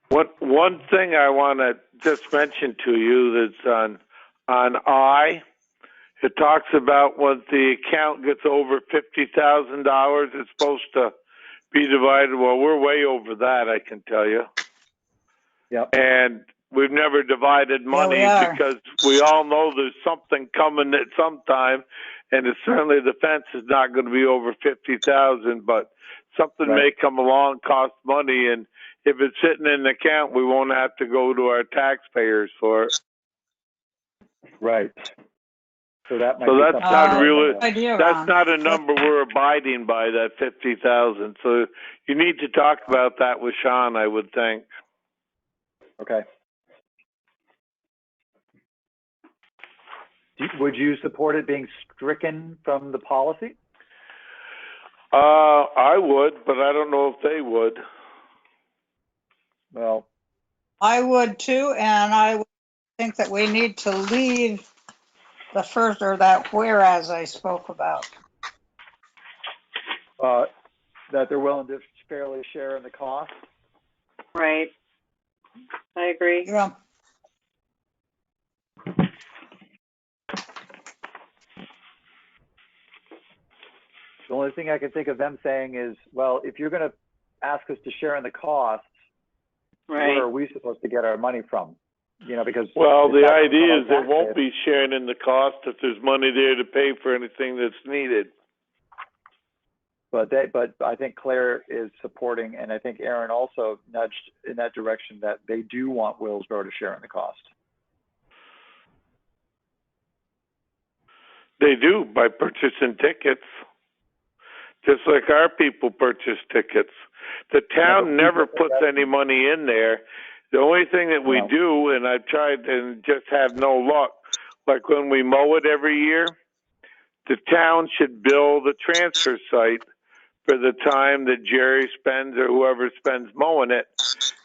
One thing I want to just mention to you that's on I. It talks about when the account gets over $50,000, it's supposed to be divided. Well, we're way over that, I can tell you. Yep. And we've never divided money because we all know there's something coming at some time, and it's certainly the fence is not going to be over 50,000, but something may come along, cost money, and if it's sitting in the account, we won't have to go to our taxpayers for it. Right. So that's not really, that's not a Ron. number we're abiding by, that 50,000. So you need to talk about that with Sean, I would think. Okay. Would you support it being stricken from the policy? I would, but I don't know if they would. Well, I would too, and I would think that we need to leave the first, or that whereas I spoke about. that they're willing to fairly share in the cost. Right. I agree. Yeah. The only thing I can think of them saying is, well, if you're going to ask us to share in the costs, where are we supposed to get our money from? You know, because the idea is they won't be sharing in the cost if there's money there to pay for anything that's needed. But I think Claire is supporting, and I think Aaron also nudged in that direction, that they do want Willsboro to share in the cost. They do, by purchasing tickets, just like our people purchase tickets. The town never puts any money in there. The only thing that we do, and I've tried and just have no luck, like when we mow it every year, the town should bill the transfer site for the time that Jerry spends or whoever spends mowing it.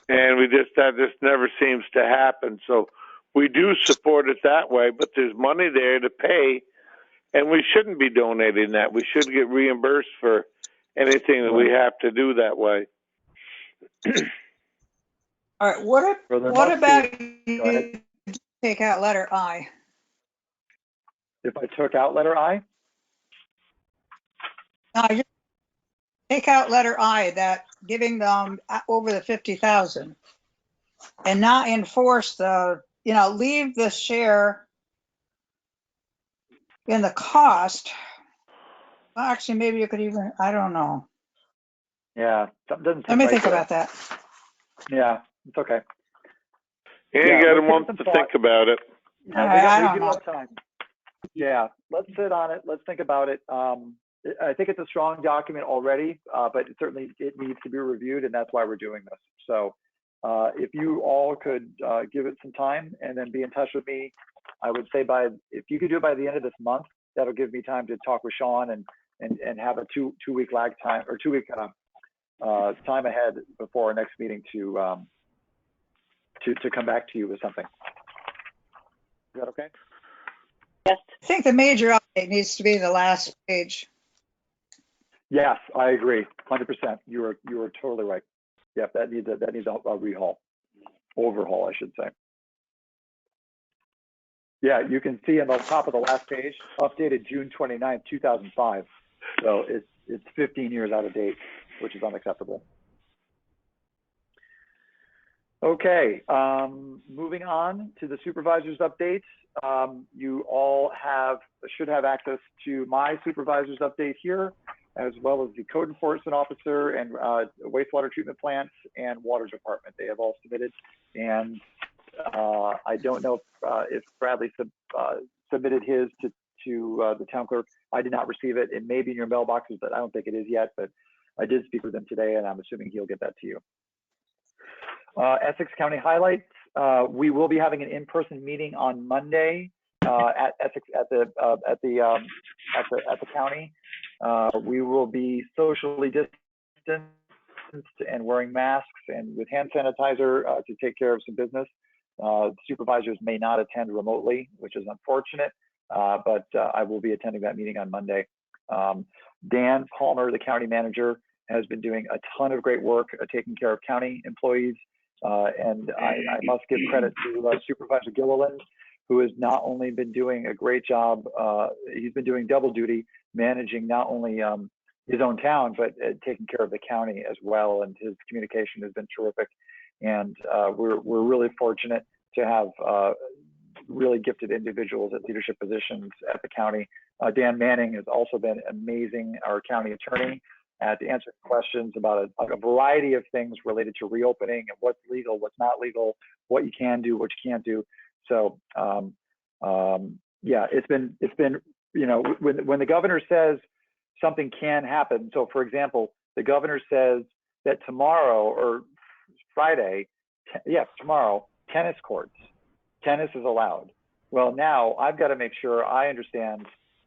And that just never seems to happen. So we do support it that way, but there's money there to pay, and we shouldn't be donating that. We should get reimbursed for anything that we have to do that way. All right, what about you take out letter I? If I took out letter I? No, just take out letter I, that giving them over the 50,000, and not enforce leave the share in the cost. Well, actually, maybe you could even, I don't know. Yeah, something doesn't Let seem me right think there. about that. Yeah, it's okay. You got a month to think about it. I we don't do know. have time. Yeah, let's sit on it. Let's think about it. I think it's a strong document already, but it needs to be reviewed, and that's why we're doing this. So if you all could give it some time and then be in touch with me, I would say if you could do it by the end of this month, that'll give me time to talk with Sean and have a two-week lag time, or 2 week time ahead before our next meeting to come back to you with something. Is that okay? Yes. I think the major update needs to be the last page. Yes, I agree, 100%. You are totally right. Yep, that needs a overhaul, I should say. Yeah, you can see on the top of the last page, updated June 29th, 2005. So it's 15 years out of date, which is unacceptable. Okay, moving on to the supervisor's updates. You all should have access to my supervisor's update here, as well as the code enforcement officer and wastewater treatment plants and water department. They have all submitted, and I don't know if Bradley submitted his to the town clerk. I did not receive it. It may be in your mailboxes, but I don't think it is yet. But I did speak with him today, and I'm assuming he'll get that to you. Essex County highlights. We will be having an in-person meeting on Monday at Essex at the county. We will be socially distanced and wearing masks and with hand sanitizer to take care of some business. Supervisors may not attend remotely, which is unfortunate, but I will be attending that meeting on Monday. Dan Palmer, the county manager, has been doing a ton of great work taking care of county employees. And I must give credit to Supervisor Gilliland, who has not only been doing a great job, he's been doing double duty, managing not only his own town, but taking care of the county as well. And his communication has been terrific. And we're really fortunate to have really gifted individuals at leadership positions at the county. Dan Manning has also been amazing, our county attorney, to answer questions about a variety of things related to reopening and what's legal, what's not legal, what you can do, what you can't do. So yeah, it's been, you know, when the governor says something can happen. So for example, the governor says that tomorrow or Friday, tomorrow, tennis courts, tennis is allowed. Well, now I've got to make sure I understand.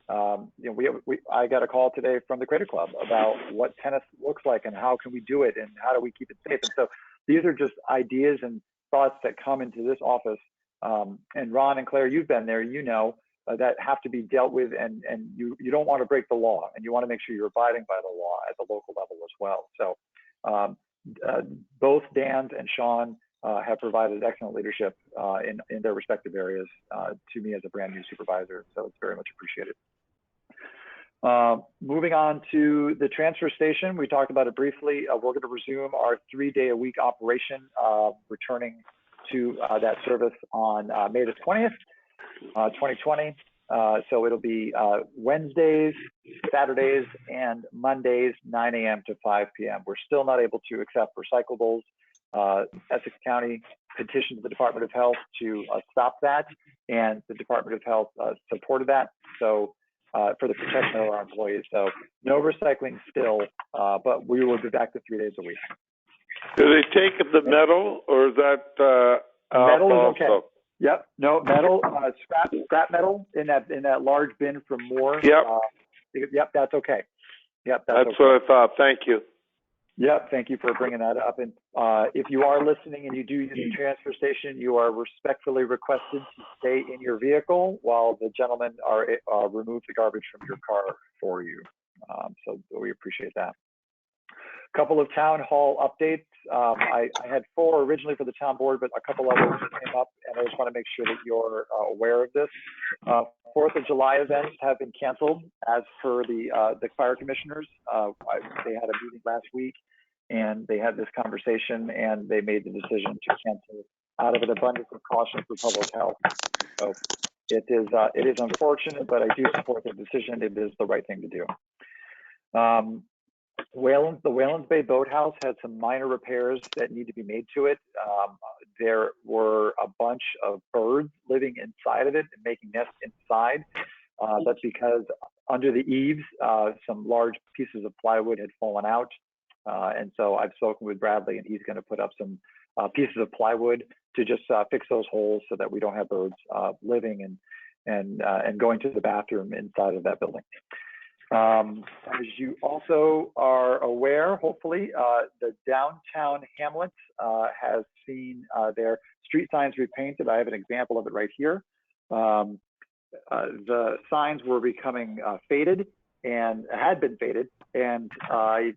You know, I got a call today from the Crater Club about what tennis looks like and how can we do it and how do we keep it safe. And so these are just ideas and thoughts that come into this office. And Ron and Claire, you've been there, you know, that have to be dealt with, and you don't want to break the law, and you want to make sure you're abiding by the law at the local level as well. So both Dan and Sean have provided excellent leadership in their respective areas to me as a brand new supervisor. So it's very much appreciated. Moving on to the transfer station, we talked about it briefly. We're going to resume our 3-day-a-week operation, returning to that service on May the 20th, 2020. So it'll be Wednesdays, Saturdays, and Mondays, 9 a.m. to 5 p.m. We're still not able to accept recyclables. Essex County petitioned the Department of Health to stop that, and the Department of Health supported that. So for the protection of our employees. So no recycling still, but we will be back to 3 days a week. Do they take the metal, or is that metal is okay? Also? Yep. No metal, scrap metal in that large bin from Moore. Yep. Yep. That's okay. Yep. That's okay. what I thought. Thank you. Yep. Thank you for bringing that up. And if you are listening and you do use the transfer station, you are respectfully requested to stay in your vehicle while the gentlemen are remove the garbage from your car for you. So we appreciate that. A couple of town hall updates. I had 4 originally for the town board, but a couple others came up, and I just want to make sure that you're aware of this. 4th of July events have been canceled as per the fire commissioners. They had a meeting last week, and they had this conversation, and they made the decision to cancel out of an abundance of caution for public health. So it is unfortunate, but I do support the decision. It is the right thing to do. The Waylands Bay Boathouse had some minor repairs that need to be made to it. There were a bunch of birds living inside of it and making nests inside. That's because under the eaves, some large pieces of plywood had fallen out. And so I've spoken with Bradley, and he's going to put up some pieces of plywood to just fix those holes so that we don't have birds living and going to the bathroom inside of that building. As you also are aware, hopefully, the downtown Hamlet has seen their street signs repainted. I have an example of it right here. The signs were becoming faded and had been faded, and I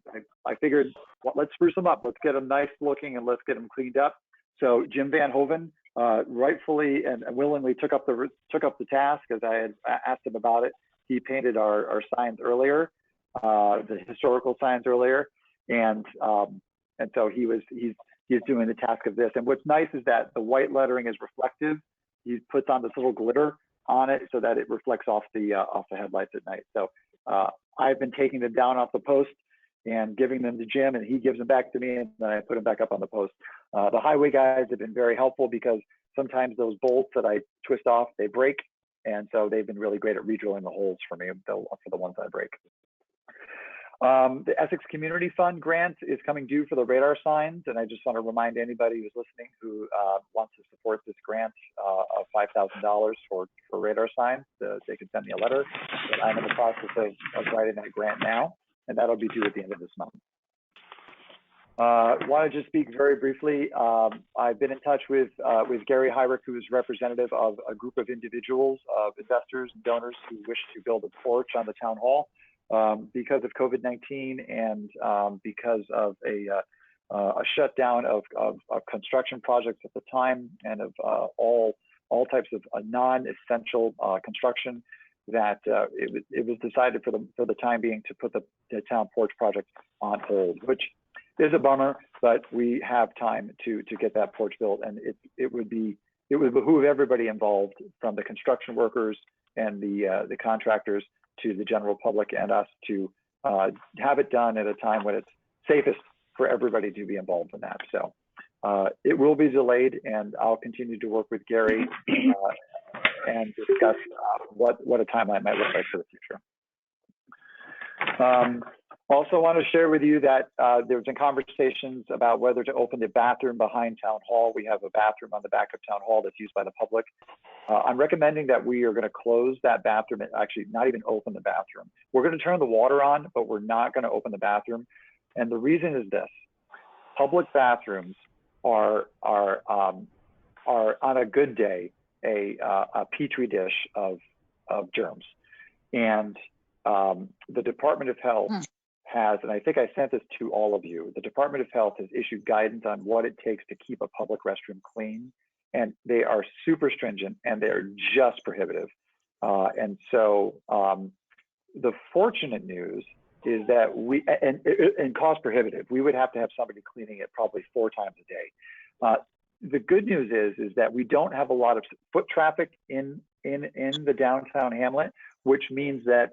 figured, well, let's spruce them up. Let's get them nice looking and let's get them cleaned up. So Jim Van Hoven rightfully and willingly took up the task, as I had asked him about it. He painted our signs earlier, the historical signs earlier, and so he's doing the task of this. And what's nice is that the white lettering is reflective. He puts on this little glitter on it so that it reflects off the headlights at night. So I've been taking them down off the post and giving them to Jim, and he gives them back to me, and then I put them back up on the post. The highway guys have been very helpful because sometimes those bolts that I twist off, they break. And so they've been really great at redrilling the holes for me for the ones I break. The Essex Community Fund grant is coming due for the radar signs. And I just want to remind anybody who's listening who wants to support this grant of $5,000 for radar signs, they can send me a letter. But I'm in the process of writing that grant now, and that'll be due at the end of this month. Want to just speak very briefly. I've been in touch with Gary Hyrick, who is representative of a group of individuals, investors and donors who wish to build a porch on the town hall. Because of COVID-19 and because of a shutdown of construction projects at the time and of all types of non-essential construction, that it was decided for the time being to put the town porch project on hold, which is a bummer, but we have time to get that porch built, and it would behoove everybody involved, from the construction workers and the contractors to the general public and us, to have it done at a time when it's safest for everybody to be involved in that. So it will be delayed, and I'll continue to work with Gary and discuss what a timeline might look like for the future. Also want to share with you that there's been conversations about whether to open the bathroom behind Town Hall. We have a bathroom on the back of Town Hall that's used by the public. I'm recommending that we are going to close that bathroom and actually not even open the bathroom. We're going to turn the water on, but we're not going to open the bathroom. And the reason is this: public bathrooms are on a good day a petri dish of germs. And the Department of Health has, and I think I sent this to all of you, the Department of Health has issued guidance on what it takes to keep a public restroom clean. And they are super stringent, and they're just prohibitive. And so the fortunate news is that and cost prohibitive. We would have to have somebody cleaning it probably 4 times a day. The good news is that we don't have a lot of foot traffic in the downtown hamlet, which means that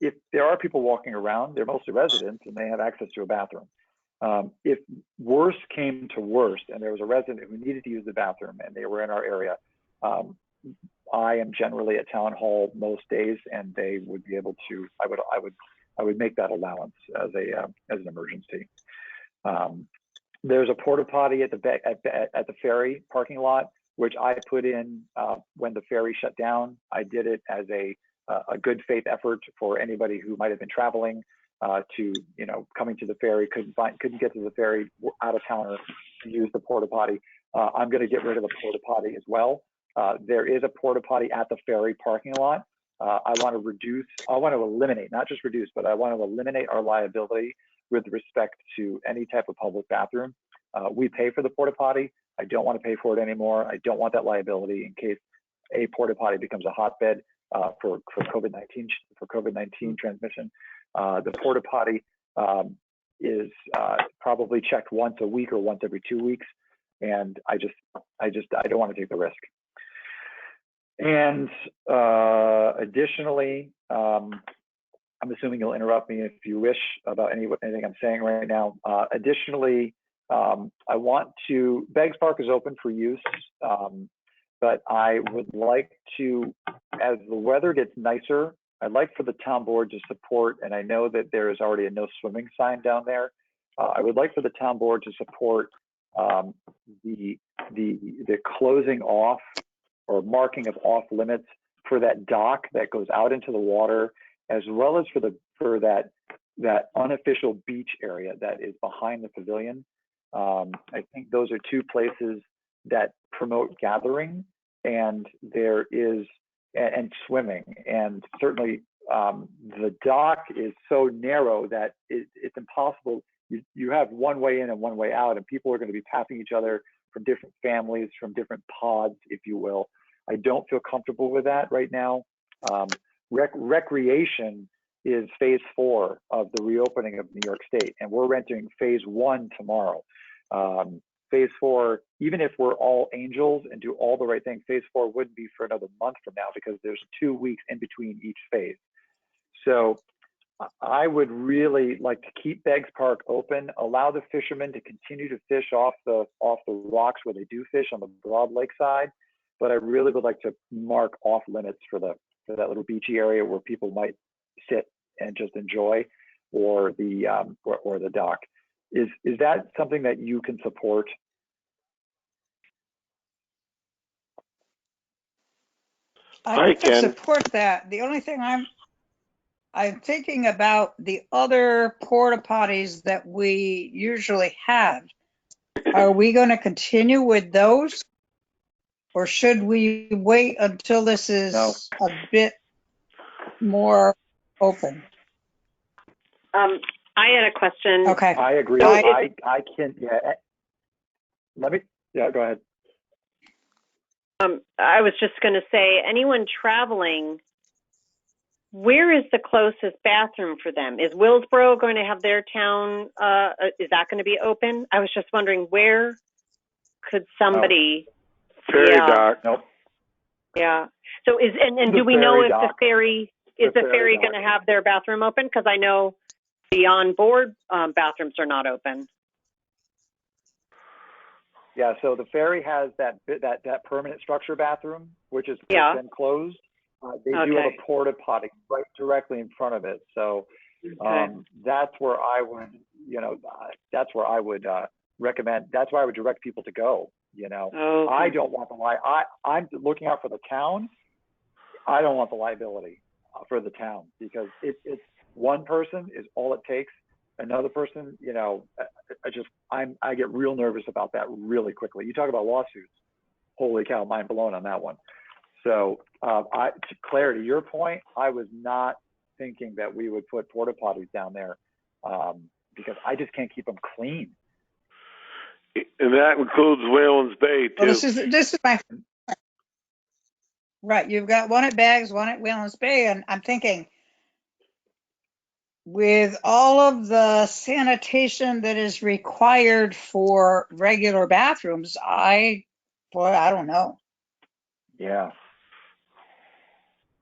if there are people walking around, they're mostly residents and they have access to a bathroom. If worse came to worst and there was a resident who needed to use the bathroom and they were in our area, I am generally at Town Hall most days, and they would be able to. I would make that allowance as an emergency. There's a porta potty at the ferry parking lot, which I put in when the ferry shut down. I did it as a good faith effort for anybody who might have been traveling to, coming to the ferry, couldn't get to the ferry, out of towner, to use the porta potty. I'm going to get rid of the porta potty as well. There is a porta potty at the ferry parking lot. I want to eliminate, not just reduce, but I want to eliminate our liability with respect to any type of public bathroom. We pay for the porta potty. I don't want to pay for it anymore. I don't want that liability in case a porta potty becomes a hotbed for COVID-19 transmission. The porta potty is probably checked once a week or once every 2 weeks, and I don't want to take the risk. And additionally, I'm assuming you'll interrupt me if you wish about anything I'm saying right now. Additionally, I want to, Beggs Park is open for use, but I would like to, as the weather gets nicer, I'd like for the town board to support, and I know that there is already a no swimming sign down there. I would like for the town board to support the closing off or marking of off limits for that dock that goes out into the water, as well as for that unofficial beach area that is behind the pavilion. I think those are 2 places that promote gathering, and and swimming. And certainly the dock is so narrow that it's impossible. You have one way in and one way out, and people are going to be passing each other from different families, from different pods, if you will. I don't feel comfortable with that right now. Recreation is phase 4 of the reopening of New York State, and we're renting phase 1 tomorrow. Phase 4, even if we're all angels and do all the right things, phase 4 wouldn't be for another month from now because there's 2 weeks in between each phase. So I would really like to keep Beggs Park open, allow the fishermen to continue to fish off the rocks where they do fish on the Broad Lake side, but I really would like to mark off limits for that little beachy area where people might sit and just enjoy, or the dock. Is that something that you can support? I can can. support that. The only thing I'm thinking about the other porta potties that we usually have. Are we going to continue with those? Or should we wait until this is No. a bit more open? I had a question. Okay. I agree. So I can, yeah. Go ahead. I was just going to say, anyone traveling, where is the closest bathroom for them? Is Willsboro going to have their town? Is that going to be open? I was just wondering, where could somebody? Ferry Yeah. dock. Nope. Yeah. So and The do we know ferry if dock. the The ferry ferry dock. going to have their bathroom open? Because I know the onboard bathrooms are not open. Yeah, so the ferry has that permanent structure bathroom, which has Yeah. been closed. They do have Okay. a porta potty right directly in front of it. So Okay. that's where I would, recommend. That's where I would direct people to go. Okay. I don't want I'm looking out for the town. I don't want the liability for the town because it's one person is all it takes. Another person, I get real nervous about that really quickly. You talk about lawsuits. Holy cow, mind blown on that one. So, Claire, to your point, I was not thinking that we would put porta potties down there because I just can't keep them clean. And that includes Whalens Bay too. Well, this is my right. You've got one at Baggs, one at Whalens Bay, and I'm thinking with all of the sanitation that is required for regular bathrooms, I don't know. Yeah.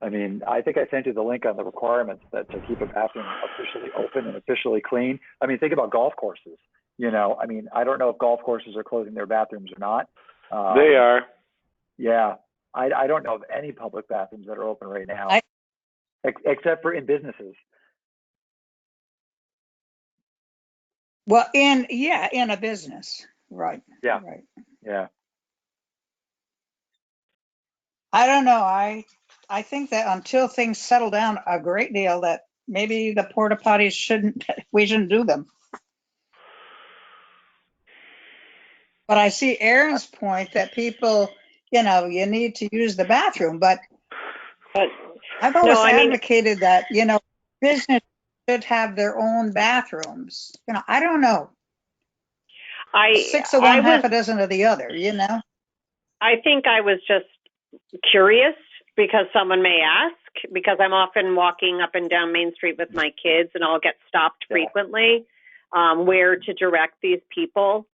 I mean, I think I sent you the link on the requirements that to keep a bathroom officially open and officially clean. I mean, think about golf courses. I mean, I don't know if golf courses are closing their bathrooms or not. They are. Yeah. I don't know of any public bathrooms that are open right now, except for in businesses. Well, in a business, right? Yeah. Right. Yeah. I don't know. I think that until things settle down a great deal, that maybe the porta potties we shouldn't do them. But I see Aaron's point that people, you need to use the bathroom, but I've always advocated that, business should have their own bathrooms. I don't know. 6 of one, half a dozen of the other, I think I was just curious because someone may ask, because I'm often walking up and down Main Street with my kids and I'll get stopped frequently where to direct these people.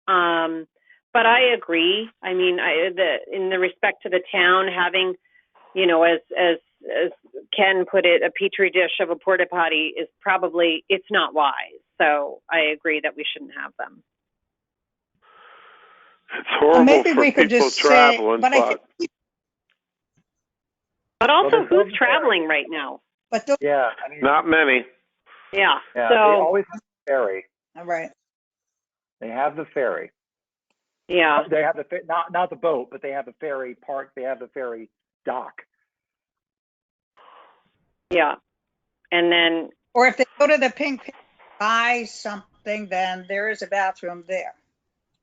But I agree. I mean, in the respect to the town having, as Ken put it, a petri dish of a porta potty is probably, it's not wise. So I agree that we shouldn't have them. It's horrible maybe for we could people just traveling, but also, who's traveling right now? Yeah. I mean, not many. Yeah. Yeah. So they always have the ferry. All right. They have the ferry. yeah. They have not the boat, but they have the ferry park. They have the ferry dock. Yeah. And then, Or if they go to the Pink Pig, buy something, then there is a bathroom there.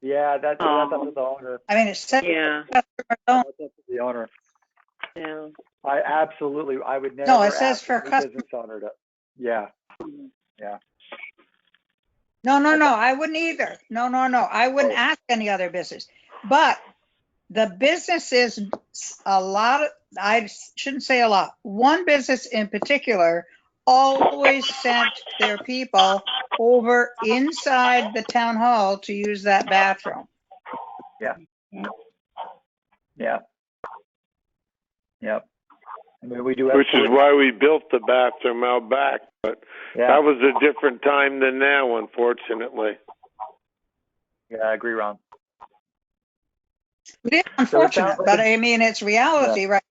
Yeah, that's up to the owner. I mean, it's set yeah. That's up to the owner. Yeah. I would never. No, it says ask for any customers. business owner to. Yeah. Yeah. No, I wouldn't either. No. I wouldn't ask any other business. But the businesses, I shouldn't say a lot. One business in particular always sent their people over inside the town hall to use that bathroom. Yeah. Yep. I mean, we do have Which is why we built the bathroom out back, but yeah. that was a different time than now, unfortunately. Yeah, I agree, Ron. It is unfortunate, like but I mean, it's reality, right?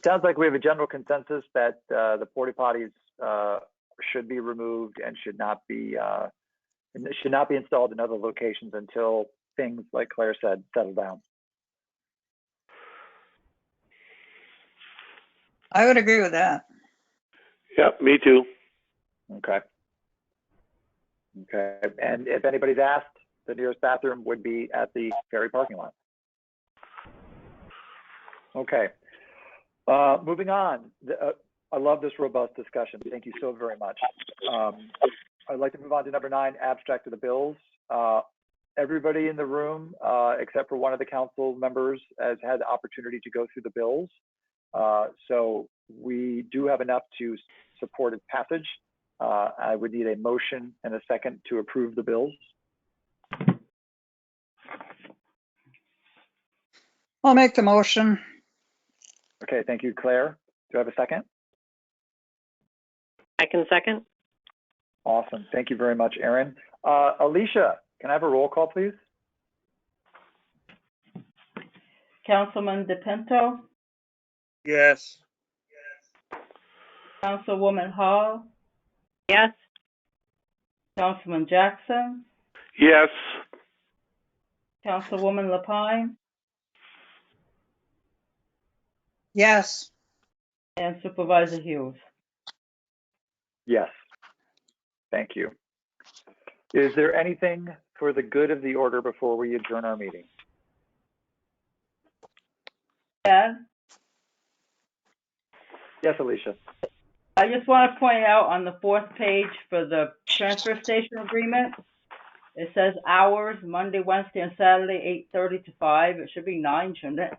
Sounds like we have a general consensus that the porta potties should be removed and should not be installed in other locations until things, like Claire said, settle down. I would agree with that. Yep, me too. Okay. And if anybody's asked, the nearest bathroom would be at the ferry parking lot. Okay. Moving on. I love this robust discussion. Thank you so very much. I'd like to move on to number 9, abstract of the bills. Everybody in the room, except for one of the council members, has had the opportunity to go through the bills. So we do have enough to support its passage. I would need a motion and a second to approve the bills. I'll make the motion. Okay, thank you, Claire. Do I have a second? I can second. Awesome. Thank you very much, Aaron. Alicia, can I have a roll call, please? Councilman DePinto, Yes. Councilwoman Hall, Yes. Councilman Jackson, Yes. Councilwoman Lapine, Yes. and Supervisor Hughes. Yes. Thank you. Is there anything for the good of the order before we adjourn our meeting? Yeah, Yes, Alicia. I just want to point out on the 4th page for the transfer station agreement, it says hours, Monday, Wednesday, and Saturday, 8:30 to 5. It should be 9, shouldn't it?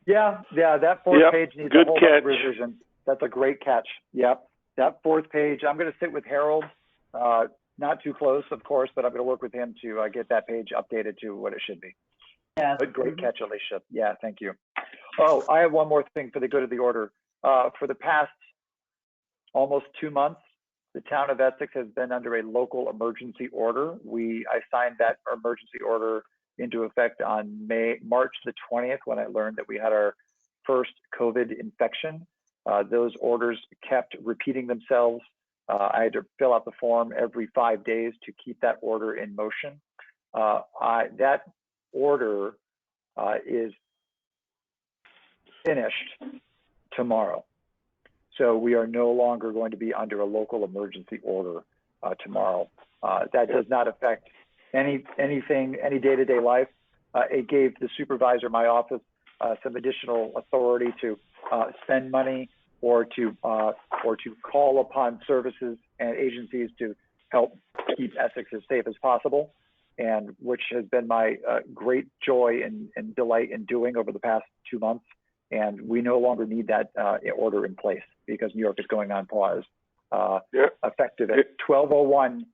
Yeah, that fourth Yep, page needs good a whole catch. revision. That's a great catch. Yep. That fourth page, I'm going to sit with Harold, not too close, of course, but I'm going to work with him to get that page updated to what it should be. Yeah. But great catch, Alicia. Yeah, thank you. Oh, I have one more thing for the good of the order. For the past almost 2 months, the town of Essex has been under a local emergency order. I signed that emergency order into effect on March the 20th, when I learned that we had our first COVID infection. Those orders kept repeating themselves. I had to fill out the form every 5 days to keep that order in motion. That order is finished tomorrow. So we are no longer going to be under a local emergency order tomorrow. That does not affect anything, any day-to-day life. It gave the supervisor of my office some additional authority to spend money or to call upon services and agencies to help keep Essex as safe as possible, and which has been my great joy and delight in doing over the past 2 months. And we no longer need that order in place because New York is going on pause. Effective at 12:01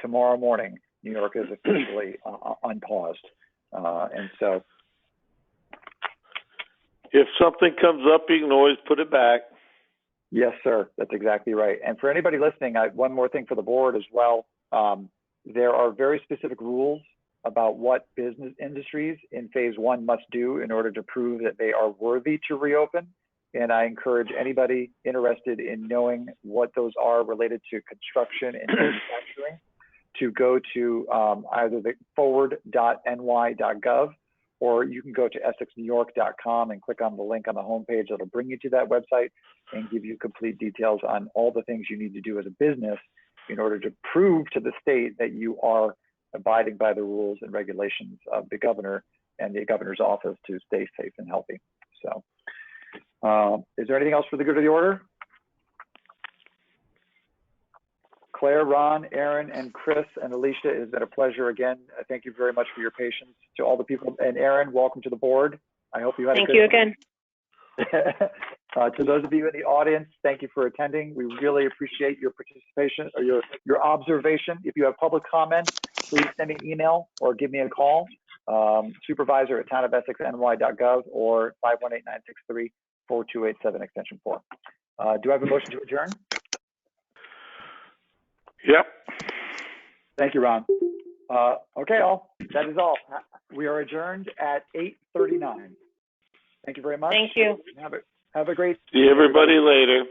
tomorrow morning, New York is officially unpaused. And so, if something comes up, you can always put it back. yes, sir, that's exactly right. And for anybody listening, one more thing for the board as well. There are very specific rules about what business industries in phase 1 must do in order to prove that they are worthy to reopen. And I encourage anybody interested in knowing what those are related to construction and manufacturing to go to either the forward.ny.gov, or you can go to essexnewyork.com and click on the link on the homepage. That'll bring you to that website and give you complete details on all the things you need to do as a business in order to prove to the state that you are abiding by the rules and regulations of the governor and the governor's office to stay safe and healthy. So, is there anything else for the good of the order? Claire, Ron, Aaron, and Chris, and Alicia, it has been a pleasure again. Thank you very much for your patience. To all the people, and Aaron, welcome to the board. I hope you had Thank a good you again. To those of you in the audience, thank you for attending. We really appreciate your participation or your observation. If you have public comment, please send me an email or give me a call, supervisor@townofessexny.gov or 518-963-4287 extension 4. Do I have a motion to adjourn? Yep. Thank you, Ron. Okay, all. That is all. We are adjourned at 8:39. Thank you very much. Thank you. Have a great. See everybody later.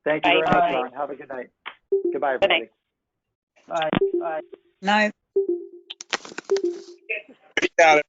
Thank you very much, Bye. Ron. Have a good night. Goodbye, Good night. everybody. Bye. Bye. Night. Got it.